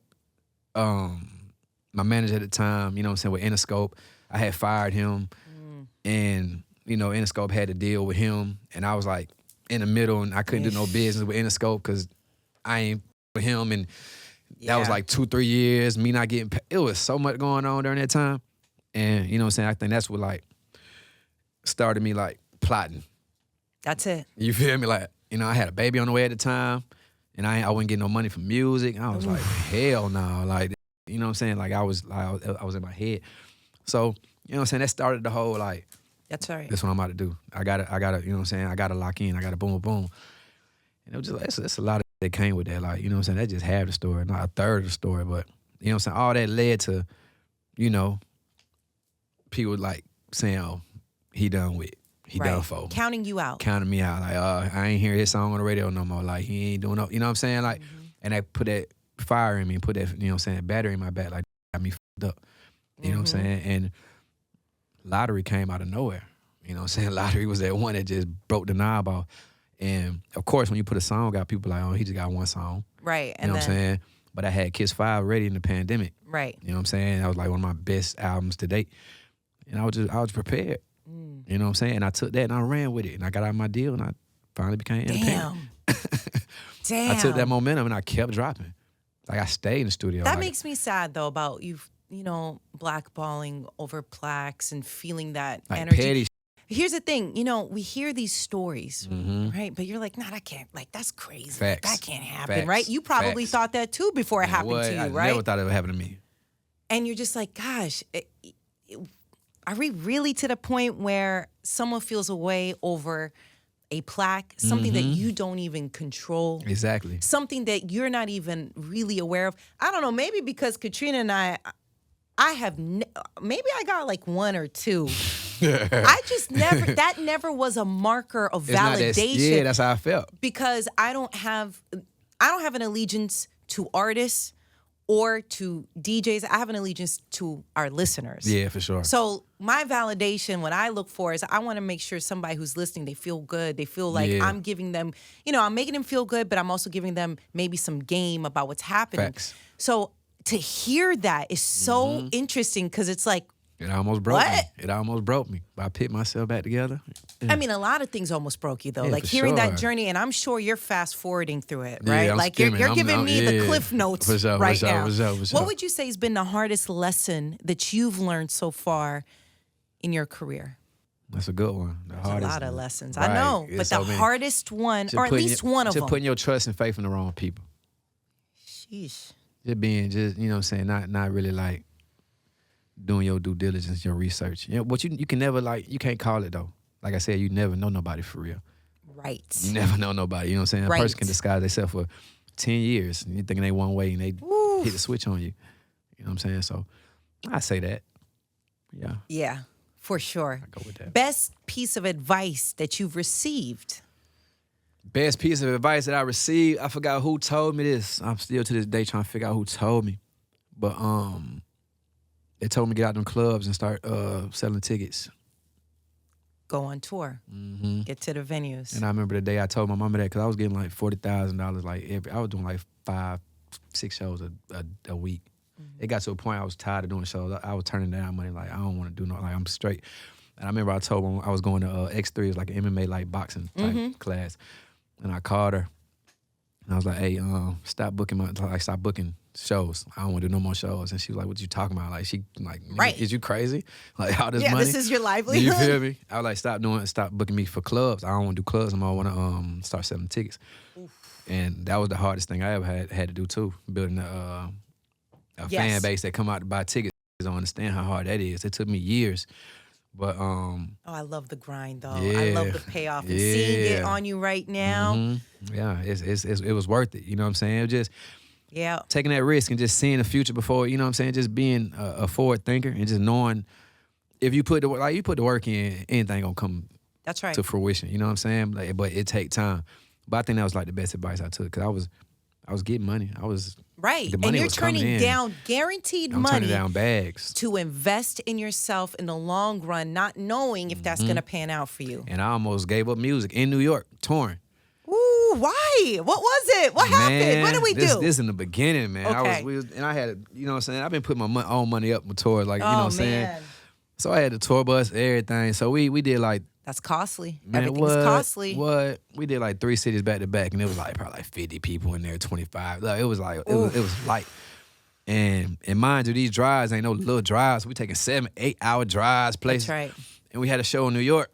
my manager at the time, you know what I'm saying, with Interscope, I had fired him, and you know Interscope had to deal with him, and I was like in the middle, and I couldn't do no business with Interscope because I ain't with him, and that was like 2-3 years, me not getting paid. It was so much going on during that time, and you know what I'm saying, I think that's what like started me like plotting. That's it. You feel me? Like, you know, I had a baby on the way at the time, and I wasn't getting no money from music. I was like, hell no. Like, you know what I'm saying? Like, I was in my head. So, you know what I'm saying? That started the whole, like, that's right. That's what I'm about to do. I gotta, you know what I'm saying? I gotta lock in. I gotta boom, boom. And it was just, it's a lot of that came with that. Like, you know what I'm saying? That just half the story, not a third of the story. But, you know what I'm saying? All that led to, you know, people like saying, oh, he done with. He done for. Counting you out. Counting me out. Like, I ain't hear his song on the radio no more. Like, he ain't doing no, you know what I'm saying? Like, and that put that fire in me and put that, you know what I'm saying, battery in my back. Like, got me fucked up. You know what I'm saying? And Lottery came out of nowhere. You know what I'm saying? Lottery was that one that just broke the knob off. And, of course, when you put a song out, people like, oh, he just got one song. Right. You know what I'm saying? But I had Kiss 5 ready in the pandemic. Right. You know what I'm saying? That was like one of my best albums to date. And I was prepared. You know what I'm saying? And I took that and I ran with it. And I got out of my deal and I finally became independent. Damn. I took that momentum and I kept dropping. Like, I stayed in the studio. That like, makes me sad, though, about you know, blackballing over plaques and feeling that like energy. Petty. Here's the thing, you know, we hear these stories, right? But you're like, nah, that can't, like, that's crazy. Facts. That can't happen, Facts. right? You probably Facts. thought that too before it happened to you, right? I never thought it would happen to me. And you're just like, gosh, are we really to the point where someone feels a way over a plaque, something that you don't even control? Exactly. Something that you're not even really aware of. I don't know, maybe because Katrina and I have, maybe I got like one or two. I just that never was a marker of validation. That's how I felt. Because I don't have an allegiance to artists or to DJs. I have an allegiance to our listeners. Yeah, for sure. So my validation, what I look for is I want to make sure somebody who's listening, they feel good. They feel like I'm giving them, you know, I'm making them feel good, but I'm also giving them maybe some game about what's happening. Facts. So to hear that is so interesting because it's like, it almost broke me. It almost broke me. But I picked myself back together. I mean, a lot of things almost broke you, though. Yeah, like for hearing that sure. journey, and I'm sure you're fast forwarding through it, right? I'm like skimming. you're giving me the cliff notes for sure, right for sure, now. For sure, for sure. What would you say has been the hardest lesson that you've learned so far in your career? That's a good one. There's a lot of lessons. Right. I know, but the hardest one, or at least one of them. Just putting your trust and faith in the wrong people. Sheesh. Just being, you know what I'm saying, not really like doing your due diligence, your research. You know, but you can never, like, you can't call it though. Like I said, you never know nobody for real. Right. You never know nobody. You know what I'm saying? Right. A person can disguise themselves for 10 years and you're thinking they one way and they hit the switch on you. You know what I'm saying? So I say that. Yeah. Yeah, for sure. I go with that. Best piece of advice that you've received? Best piece of advice that I received, I forgot who told me this. I'm still to this day trying to figure out who told me. But they told me to get out them clubs and start selling tickets. Go on tour. Get to the venues. And I remember the day I told my mama that because I was getting like $40,000 like I was doing like 5-6 shows a week. It got to a point I was tired of doing shows. I was turning down money like I don't want to do no, like I'm straight. And I remember I told them I was going to X3, it was like an MMA like boxing type class. And I called her and I was like, hey, stop booking shows. I don't want to do no more shows. And she was like, what you talking about? Like, she like, right. Is you crazy? Like, all this money? This is your livelihood. You feel me? I was like, stop booking me for clubs. I don't want to do clubs anymore. I want to start selling tickets. Oof. And that was the hardest thing I ever had to do too, building a fan base that come out to buy tickets. I don't understand how hard that is. It took me years. But I love the grind though. Yeah, I love the payoff and seeing it on you right now. Yeah, it was worth it. You know what I'm saying? It was just taking that risk and just seeing the future before. You know what I'm saying? Just being a forward thinker and just knowing if you put the work in, anything gonna come That's right. to fruition. You know what I'm saying? Like, but it take time. But I think that was like the best advice I took because I was getting money. Right. The money And you're was coming turning in. down guaranteed I'm money turning down bags. to invest in yourself in the long run, not knowing if that's going to pan out for you. And I almost gave up music in New York, touring. Ooh, why? What was it? What happened? What did we do? This in the beginning, man. Okay. And I had, you know what I'm saying? I've been putting my own money up my tours, like, you know what I'm saying? Man. So I had the tour bus, everything. So we did like, That's costly. man, Everything's costly. What? We did like 3 cities back to back, and it was like probably like 50 people in there, 25. Like, it was like, it was light. And mind you, these drives ain't no little drives. We taking 7-8 hour drives, places. That's right. And we had a show in New York.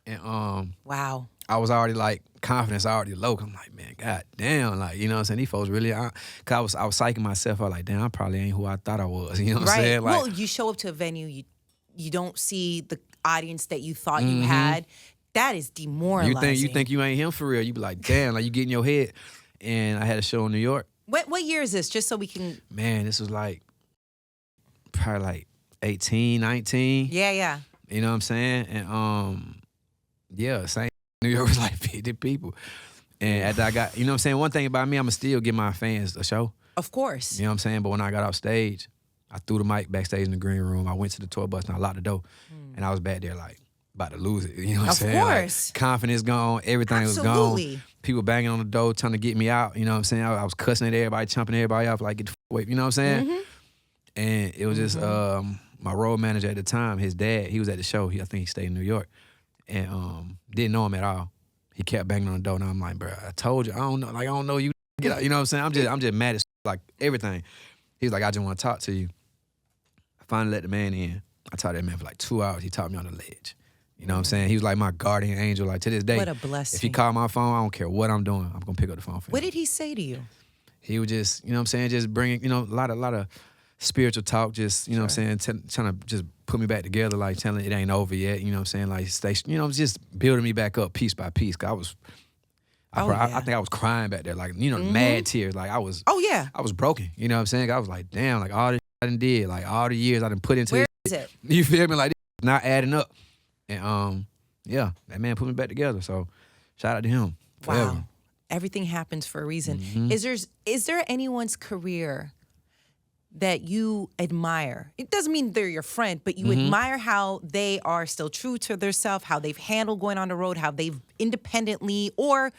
And Wow. I was already like confidence already low. I'm like, man, god damn, like, you know what I'm saying? These folks really, cause I was psyching myself. I was like, damn, I probably ain't who I thought I was. You know what I'm Right. saying? Like, Well, you show up to a venue, you don't see the audience that you thought you had. That is demoralizing. you think you ain't him for real. You be like, damn, like you get in your head. And I had a show in New York. What year is this? Just so we can. Man, this was like probably like 18, 19. Yeah. You know what I'm saying? And yeah, same. New York was like 50 people. And after I got, you know what I'm saying? One thing about me, I'ma still give my fans a show. Of course. You know what I'm saying? But when I got off stage, I threw the mic backstage in the green room. I went to the tour bus and I locked the door. And I was back there like about to lose it. You know what I'm saying? Of course. Like, confidence gone, everything was Absolutely. gone. People banging on the door trying to get me out. You know what I'm saying? I was cussing at everybody, chumping everybody off, like, get the away. You know what I'm saying? And it was just my road manager at the time, his dad, he was at the show. I think he stayed in New York. And didn't know him at all. He kept banging on the door, and I'm like, bro, I told you, I don't know you. Get out. You know what I'm saying? I'm just mad as like everything. He was like, I just want to talk to you. I finally let the man in. I talked to that man for like 2 hours. He talked me on the ledge. You know what I'm saying? He was like my guardian angel. Like to this day, What a blessing. if he called my phone, I don't care what I'm doing, I'm gonna pick up the phone for him. What did he say to you? He was just, you know what I'm saying, just bringing, you know, a lot of spiritual talk, just, you know what I'm saying, trying to just put me back together, like telling it ain't over yet, you know what I'm saying, like stay, you know, just building me back up piece by piece. Cause I think I was crying back there, like, you know, mad tears, like I was broken, you know what I'm saying? I was like, damn, like all this I done did, like all the years I done put into Where this is it? You feel me? Like this not adding up. And yeah, that man put me back together. So shout out to him. Forever. Wow. Everything happens for a reason. Is there anyone's career that you admire? It doesn't mean they're your friend, but you admire how they are still true to themselves, how they've handled going on the road, how they've independently or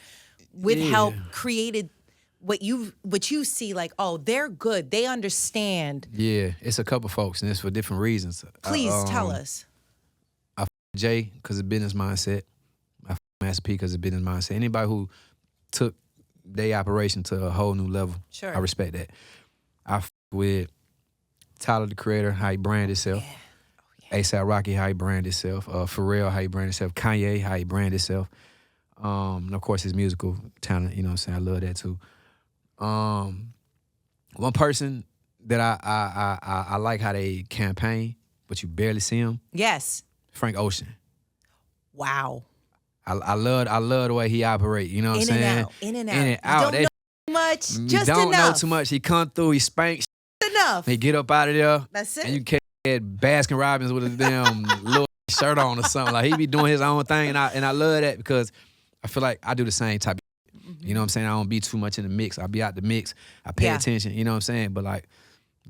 with help created what you see like, oh, they're good. They understand. Yeah, it's a couple folks, and it's for different reasons. Please tell us. Jay, because of business mindset. I Master P because of business mindset. Anybody who took their operation to a whole new level, Sure. I respect that. I with Tyler, the Creator, how he brand himself. A$AP Rocky, how he brand himself. Pharrell, how he brand himself. Kanye, how he brand himself. And of course, his musical talent. You know what I'm saying? I love that too. One person that I like how they campaign, but you barely see him. Yes. Frank Ocean. Wow. I love the way he operate. You know what I'm saying? In and out. In and out. You don't know too much. Just don't enough. know too much. He come through. He spank. Enough. He get up out of there. That's it. And you catch Baskin Robbins with a damn little shirt on or something. Like he be doing his own thing, and I love that because I feel like I do the same type. You know what I'm saying? I don't be too much in the mix. I be out the mix. I pay attention. You know what I'm saying? But like,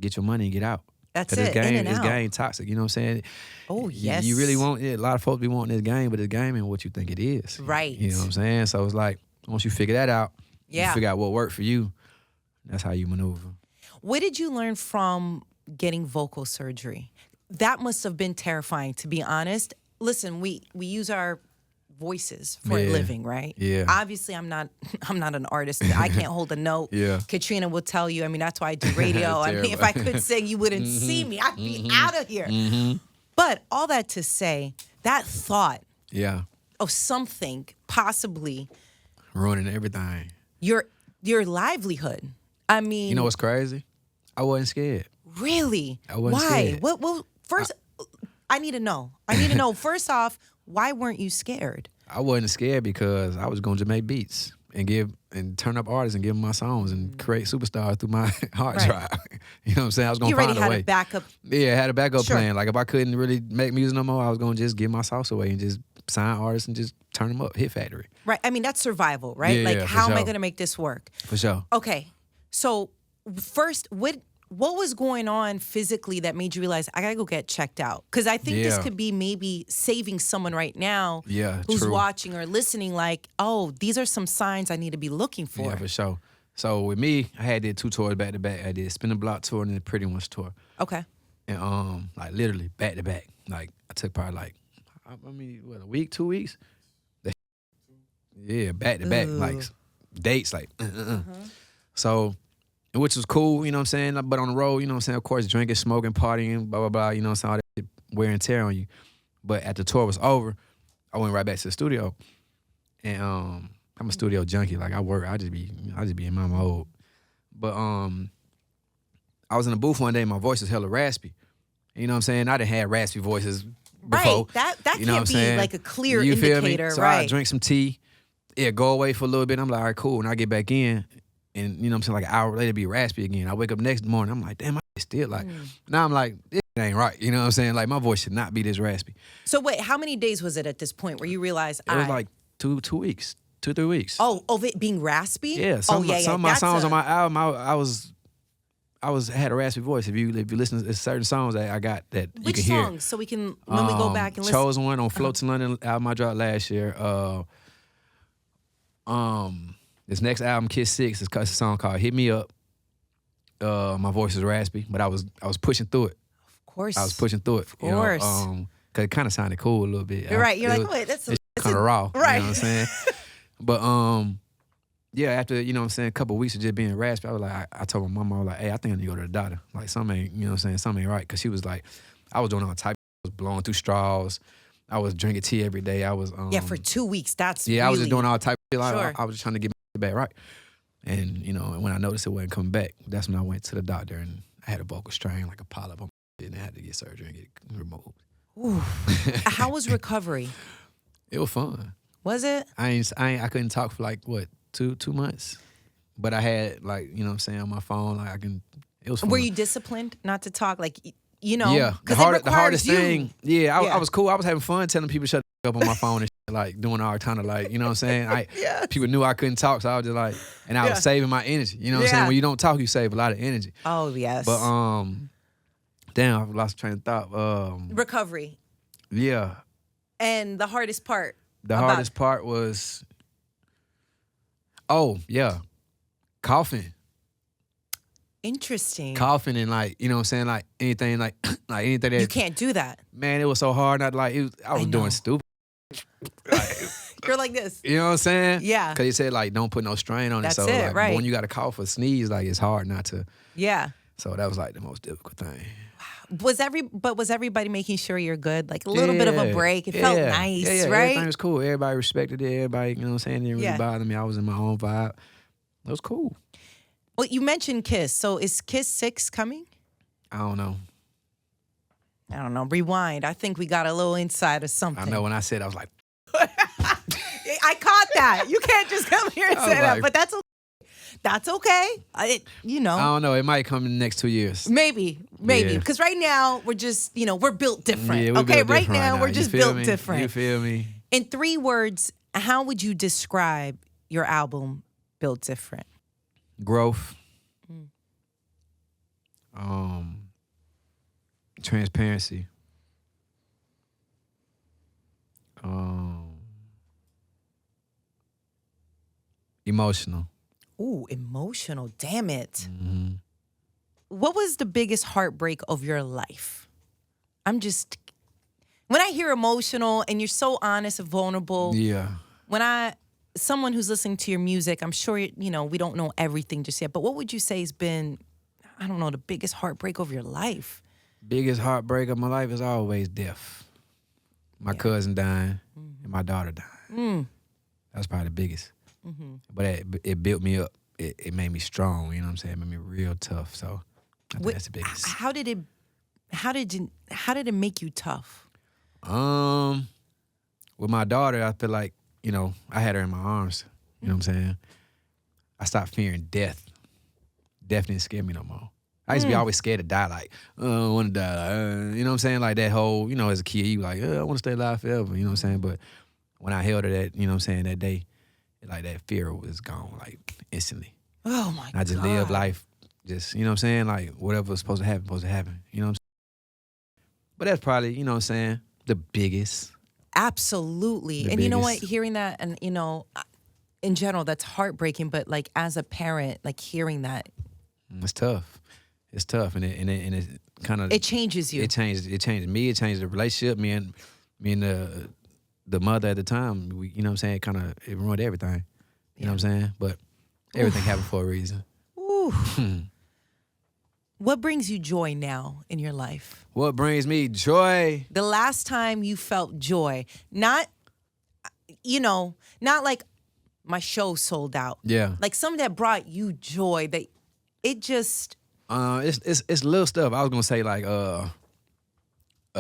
get your money and get out. That's it. In and this out. game toxic. You know what I'm saying? Oh, yes. You really want it. A lot of folks be wanting this game, but this game ain't what you think it is. Right. You know what I'm saying? So it's like, once you figure that out, you Yeah. figure out what worked for you, that's how you maneuver. What did you learn from getting vocal surgery? That must have been terrifying, to be honest. Listen, we use our voices for a living, right? Yeah. Obviously, I'm not an artist. I can't hold a note. Yeah. Katrina will tell you. I mean, that's why I do radio. I mean, if I could sing, you wouldn't see me. I'd be out of here. But all that to say, that thought of something possibly ruining everything. your livelihood. I mean, You know what's crazy? I wasn't scared. really? I wasn't Why? scared. Well, first, I need to know. I need to know. First off, why weren't you scared? I wasn't scared because I was going to make beats. and turn up artists and give them my songs and create superstars through my hard drive. You know what I'm saying? I was gonna You already find a had way. a backup. Yeah, I had a backup Sure. plan. Like if I couldn't really make music no more, I was gonna just give my sauce away and just sign artists and just turn them up. Hit factory. Right. I mean, that's survival, right? Yeah, like, for how am I sure. going to make this work? For sure. Okay. So, first, what was going on physically that made you realize I got to go get checked out? Because I think this Yeah. could be maybe saving someone right now Yeah, who's true. watching or listening like, oh, these are some signs I need to be looking for. Yeah, for sure. So with me, I did 2 tours back to back. I did Spin the Block tour and the Pretty Ones tour. Okay. And like literally back to back. Like I took probably like a week, 2 weeks. Yeah, back to back, like dates, like. So, which was cool, you know what I'm saying? But on the road, you know what I'm saying? Of course, drinking, smoking, partying, blah, blah, blah, you know what I'm saying? All that wear and tear on you. But after the tour was over, I went right back to the studio. And I'm a studio junkie. Like I work, I just be in my mode. But I was in the booth one day, and my voice was hella raspy. You know what I'm saying? I done had raspy voices before. Right. That you know can't what I'm be saying? like a clear You feel indicator, me? So right? I drink some tea. Yeah, go away for a little bit. I'm like, all right, cool. And I get back in, and you know what I'm saying, like an hour later, be raspy again. I wake up next morning, I'm like, damn, my voice still like. Now I'm like, this ain't right. You know what I'm saying? Like my voice should not be this raspy. So wait, how many days was it at this point where you realized It was like 2 weeks, 2-3 weeks. Oh, of it being raspy? Yeah, some of my That's songs on my album, I had a raspy voice. If you listen to certain songs that I got that you Which can hear. songs? So we can, when we go back and listen. Chosen One on Float to London album I dropped last year. This next album, Kiss 6, is a song called Hit Me Up. My voice is raspy, but I was pushing through it. Of course. I was pushing through it. Of course. Cause it kind of sounded cool a little bit. You're right. You're like, wait, that's kind of raw. Right. You know what I'm saying? But yeah, after, you know what I'm saying, a couple of weeks of just being raspy, I was like, I told my mama, I was like, hey, I think I need to go to the doctor. Like, something ain't, you know what I'm saying, something ain't right. Cause she was like, I was doing all type, I was blowing through straws. I was drinking tea every day. I was yeah, for 2 weeks, that's I was just really- doing all type of shit. Sure. I was just trying to get my back right. And, you know, when I noticed it wasn't coming back, that's when I went to the doctor and I had a vocal strain, like a polyp on my and I had to get surgery and get it removed. Ooh. How was recovery? It was fun. Was it? I couldn't talk for like, what, two months? But I had, like, you know what I'm saying, on my phone, like it was fun. Were you disciplined not to talk? Like, you know? Yeah, the 'cause it requires hardest you. thing, I was cool. I was having fun telling people to shut the up on my phone and shit, like doing all kind of like, you know what I'm saying? Yes. People knew I couldn't talk, so I was just like, and I Yeah. was saving my energy. You know what I'm saying? Yeah. When you don't talk, you save a lot of energy. Oh, yes. But damn, I've lost train of thought. Recovery. Yeah, And the hardest part. the about- hardest part was, coughing. Interesting. Coughing and like, you know what I'm saying, like anything like like anything that You can't do that. man, it was so hard. Not like I was know. doing stupid. Like, You're like this. you know what I'm saying? Yeah. Cause he said like don't put no strain on That's it. So it, like right. when you got to cough or sneeze, like it's hard not to. Yeah. So that was like the most difficult thing. Was everybody making sure you're good? Like a little bit of a break. It felt nice, yeah, right? Everything was cool. Everybody respected it. Everybody, you know what I'm saying, didn't really Yeah. bother me. I was in my own vibe. It was cool. Well, you mentioned Kiss. So is Kiss 6 coming? I don't know. I don't know. Rewind. I think we got a little insight or something. I know when I said I was like, I caught that. You can't just come here and I was say that. like- But that's okay. You know. I don't know. It might come in the next 2 years. Maybe. Yeah. Because right now we're just, we're built different. Yeah, we okay, built right different now we're You just feel built me? different. You feel me? In 3 words, how would you describe your album, Built Different? Growth. Transparency. Emotional. Ooh, emotional. Damn it. What was the biggest heartbreak of your life? When I hear emotional and you're so honest and vulnerable, Yeah. someone who's listening to your music, I'm sure, we don't know everything just yet, but what would you say has been, I don't know, the biggest heartbreak of your life? Biggest heartbreak of my life is always death. My cousin dying and my daughter dying. That's probably the biggest. But it built me up. It made me strong. You know what I'm saying? It made me real tough. So I think that's the biggest. How did it make you tough? With my daughter, I feel like, I had her in my arms. You know what I'm saying? I stopped fearing death. Death didn't scare me no more. I used to be always scared to die, like, oh, I want to die. You know what I'm saying? Like that whole, you know, as a kid, you like, I want to stay alive forever. You know what I'm saying? But when I held her that, you know what I'm saying, that day, like that fear was gone, like instantly. Oh my God. I just lived life, just, you know what I'm saying? Like whatever was supposed to happen, You know what I'm saying? But that's probably, you know what I'm saying, the biggest. Absolutely. And you know what? Hearing that, and you know, in general, that's heartbreaking. But like as a parent, like hearing that, it's tough. It's tough, and it kind of it changes you. It changed me. It changed the relationship. Me and the mother at the time. We, you know what I'm saying, it ruined everything. You know what I'm saying? But everything happened for a reason. Ooh. What brings you joy now in your life? What brings me joy? The last time you felt joy, not, you know, not like my show sold out. Yeah. Like something that brought you joy, that it just. It's little stuff. I was gonna say like a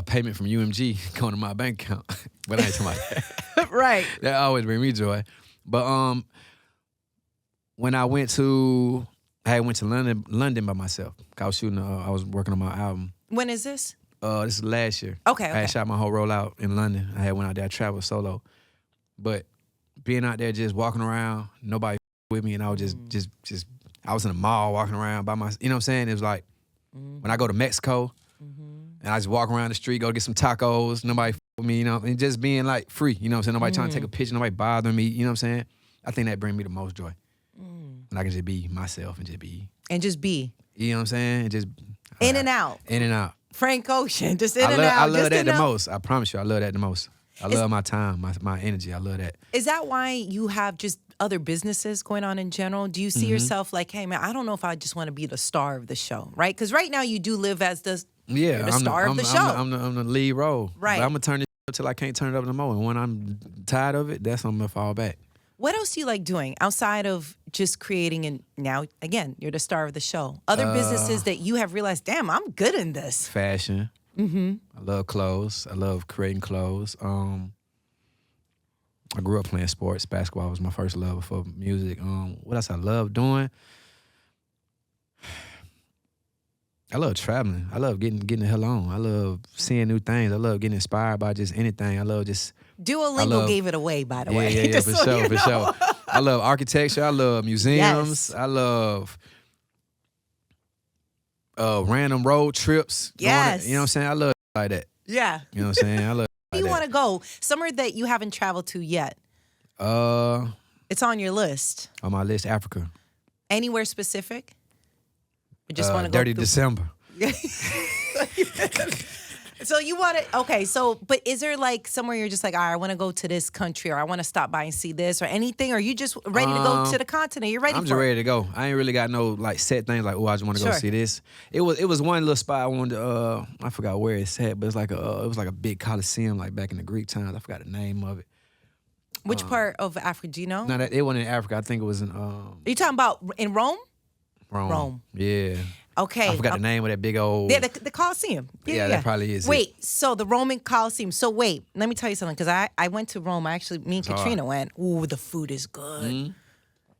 payment from UMG going to my bank account, but I ain't talking about that. Right. That always bring me joy. But when I went to London by myself. I was shooting. I was working on my album. When is this? This is last year. Okay. I had shot my whole rollout in London. I had went out there. I traveled solo, but being out there just walking around, nobody with me, and I was just I was in the mall walking around by myself. You know what I'm saying? It was like when I go to Mexico and I just walk around the street, go get some tacos, nobody with me, you know, and just being like free, you know what I'm saying? Nobody trying to take a picture, nobody bothering me, you know what I'm saying? I think that brings me the most joy. When I can just be myself and just be. And just be. You know what I'm saying? And just. In and out. In and out. Frank Ocean, just in and out. I love that the most. I promise you, I love that the most. I love my time, my energy. I love that. Is that why you have just other businesses going on in general? Do you see yourself like, hey, man, I don't know if I just want to be the star of the show, right? Because right now you do live as the star of the show. I'm the lead role. Right. But I'm going to turn it until I can't turn it up no more. And when I'm tired of it, that's when I'm going to fall back. What else do you like doing outside of just creating, and now, again, you're the star of the show? Other businesses that you have realized, damn, I'm good in this. Fashion. I love clothes. I love creating clothes. I grew up playing sports. Basketball was my first love before music. What else I love doing? I love traveling. I love getting the hell on. I love seeing new things. I love getting inspired by just anything. I love just. Duolingo gave it away, by the way. Yeah, for sure, for sure. I love architecture. I love museums. Yes. I love random road trips. Yes. You know what I'm saying? I love like that. Yeah. You know what I'm saying? I love Where do you want to go? Somewhere that you haven't traveled to yet. It's on your list. On my list, Africa. Anywhere specific? You just want to go Dirty December. So you want to, okay, so, but is there like somewhere you're just like, all right, I want to go to this country, or I want to stop by and see this, or anything, or you just ready to go to the continent? You're ready I'm just ready to go. I ain't really got no like set things like, oh, I just want to go see this. It was one little spot I wanted to, I forgot where it's at, but it's like it was like a big coliseum like back in the Greek times. I forgot the name of it. Which part of Africa, do you know? No, it wasn't in Africa. I think it was in Are you talking about in Rome? Rome. Yeah. Okay. I forgot the name of that big old. Yeah, the Colosseum. Yeah, that probably is. Wait, so the Roman Colosseum. So wait, let me tell you something, because I went to Rome. Me and Katrina went. Ooh, the food is good.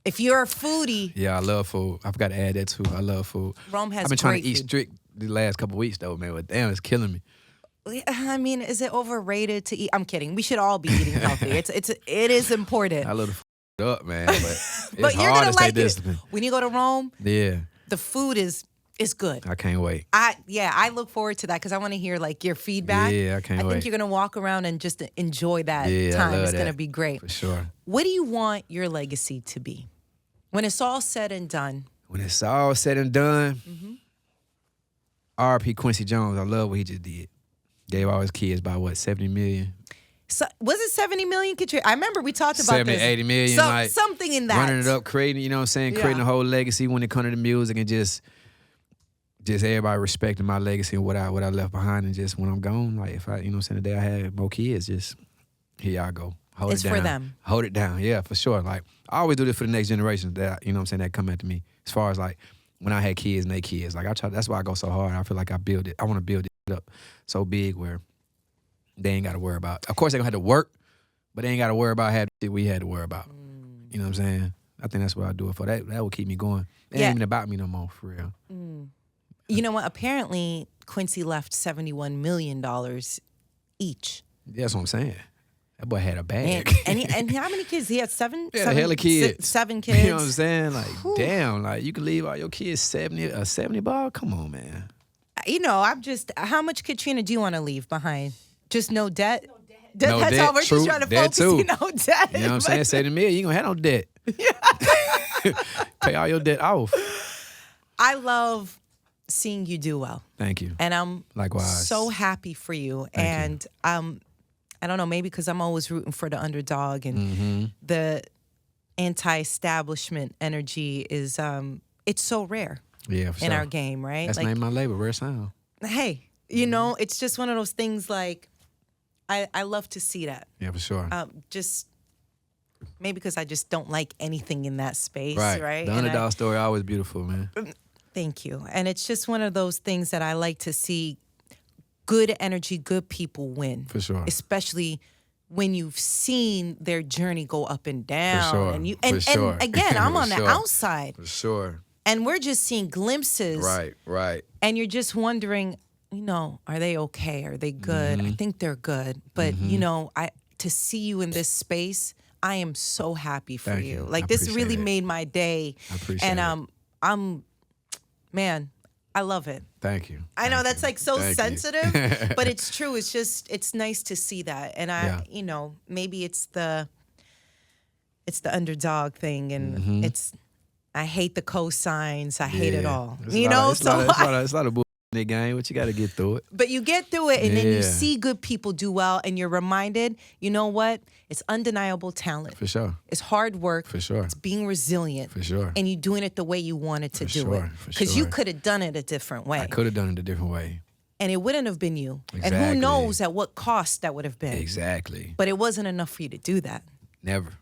If you're a foodie. Yeah, I love food. I forgot to add that too. I love food. Rome has I've been trying to eat food. strict the last couple of weeks though, man. But damn, it's killing me. I mean, is it overrated to eat? I'm kidding. We should all be eating healthy. It is important. I love the food up, man. But it's But you're hard gonna to stay like disciplined. it. When you go to Rome, Yeah. the food is good. I can't wait. I look forward to that, because I want to hear like your feedback. Yeah, I can't wait. I think you're gonna walk around and just enjoy that Yeah, I time. love It's that. gonna be great. For sure. What do you want your legacy to be when it's all said and done? When it's all said and done, R.P. Quincy Jones, I love what he just did. Gave all his kids about, what, 70 million? So, was it 70 million? I remember we talked about 70, this. 80 million. So, like, something in that. running it up, creating, you know what I'm saying? Creating a whole legacy when it comes to the music, and just everybody respecting my legacy and what I left behind. And just when I'm gone, like if I, you know what I'm saying, the day I had more kids, just here I go. Hold It's it down. for them. Hold it down. Yeah, for sure. Like I always do this for the next generation that, you know what I'm saying, that come after me. As far as like when I had kids and they kids, like that's why I go so hard. I feel like I want to build it up so big where they ain't got to worry about. Of course they gonna have to work, but they ain't got to worry about having shit we had to worry about. You know You know what I'm saying? I think that's what I do it for. That will keep me going. It Yeah. ain't even about me no more, for real. You know what? Apparently, Quincy left $71 million each. That's what I'm saying. That boy had a And, bag. and how many kids? He had seven? Yeah, seven hella kids. 7 kids. You know what I'm saying? Like, damn, like you can leave all your kids 70 ball? Come on, man. You know, how much Katrina do you want to leave behind? Just no debt? No That's debt, all we're true, just trying to that focus too. on, no debt. You know what I'm saying? 70 million, you ain't gonna have no debt. Pay all your debt off. I love seeing you do well. Thank you. And I'm Likewise. so happy for you. Thank And I don't know, maybe because I'm always rooting for the underdog and the anti-establishment energy is it's so rare Yeah, for in sure. our game, right? That's the name of my label, Rare Sound. Hey, you know, it's just one of those things like I love to see that. Yeah, for sure. Just maybe because I just don't like anything in that space, right? The And underdog story always beautiful, man. Thank you. And it's just one of those things that I like to see good energy, good people win. For sure. Especially when you've seen their journey go up and down. For sure. And you For sure. and again, I'm For on the sure. outside. For sure. And we're just seeing glimpses. Right. And you're just wondering, you know, are they okay? Are they good? Mm-hmm. I think they're good. But you know, to see you in this space, I am so happy for Thank you. you. Like I this appreciate really it. made my day. I appreciate and it. Man, I love it. Thank you. I know Thank that's you. like so Thank you. sensitive, but it's true. It's just it's nice to see that. And you know, maybe it's the underdog thing and I hate the cosigns. I hate it all. It's You a know, lot, it's a lot of bull in the game, but you got to get through it. but you get through it and then you Yeah. see good people do well and you're reminded, you know what? It's undeniable talent. For sure. It's hard work. For sure. It's being resilient. For sure. And you doing it the way you wanted to For do sure, it. for Because you sure. could have done it a different way. I could have done it a different way. And it wouldn't have been you. And Exactly. who knows at what cost that would have been. Exactly. But it wasn't enough for you to do that. Never.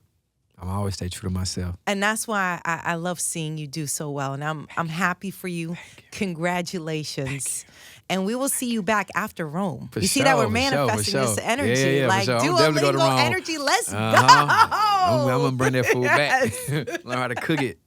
I'm always stay true to myself. And that's why I love seeing you do so well. And I'm happy for you. Congratulations. And we will see you back after Rome. For you see sure, that we're for sure, for manifesting sure. this energy. Yeah, like for sure. I'm definitely go to Duolingo Rome. energy. Let's go. I'm gonna bring that food back. Learn how to cook it.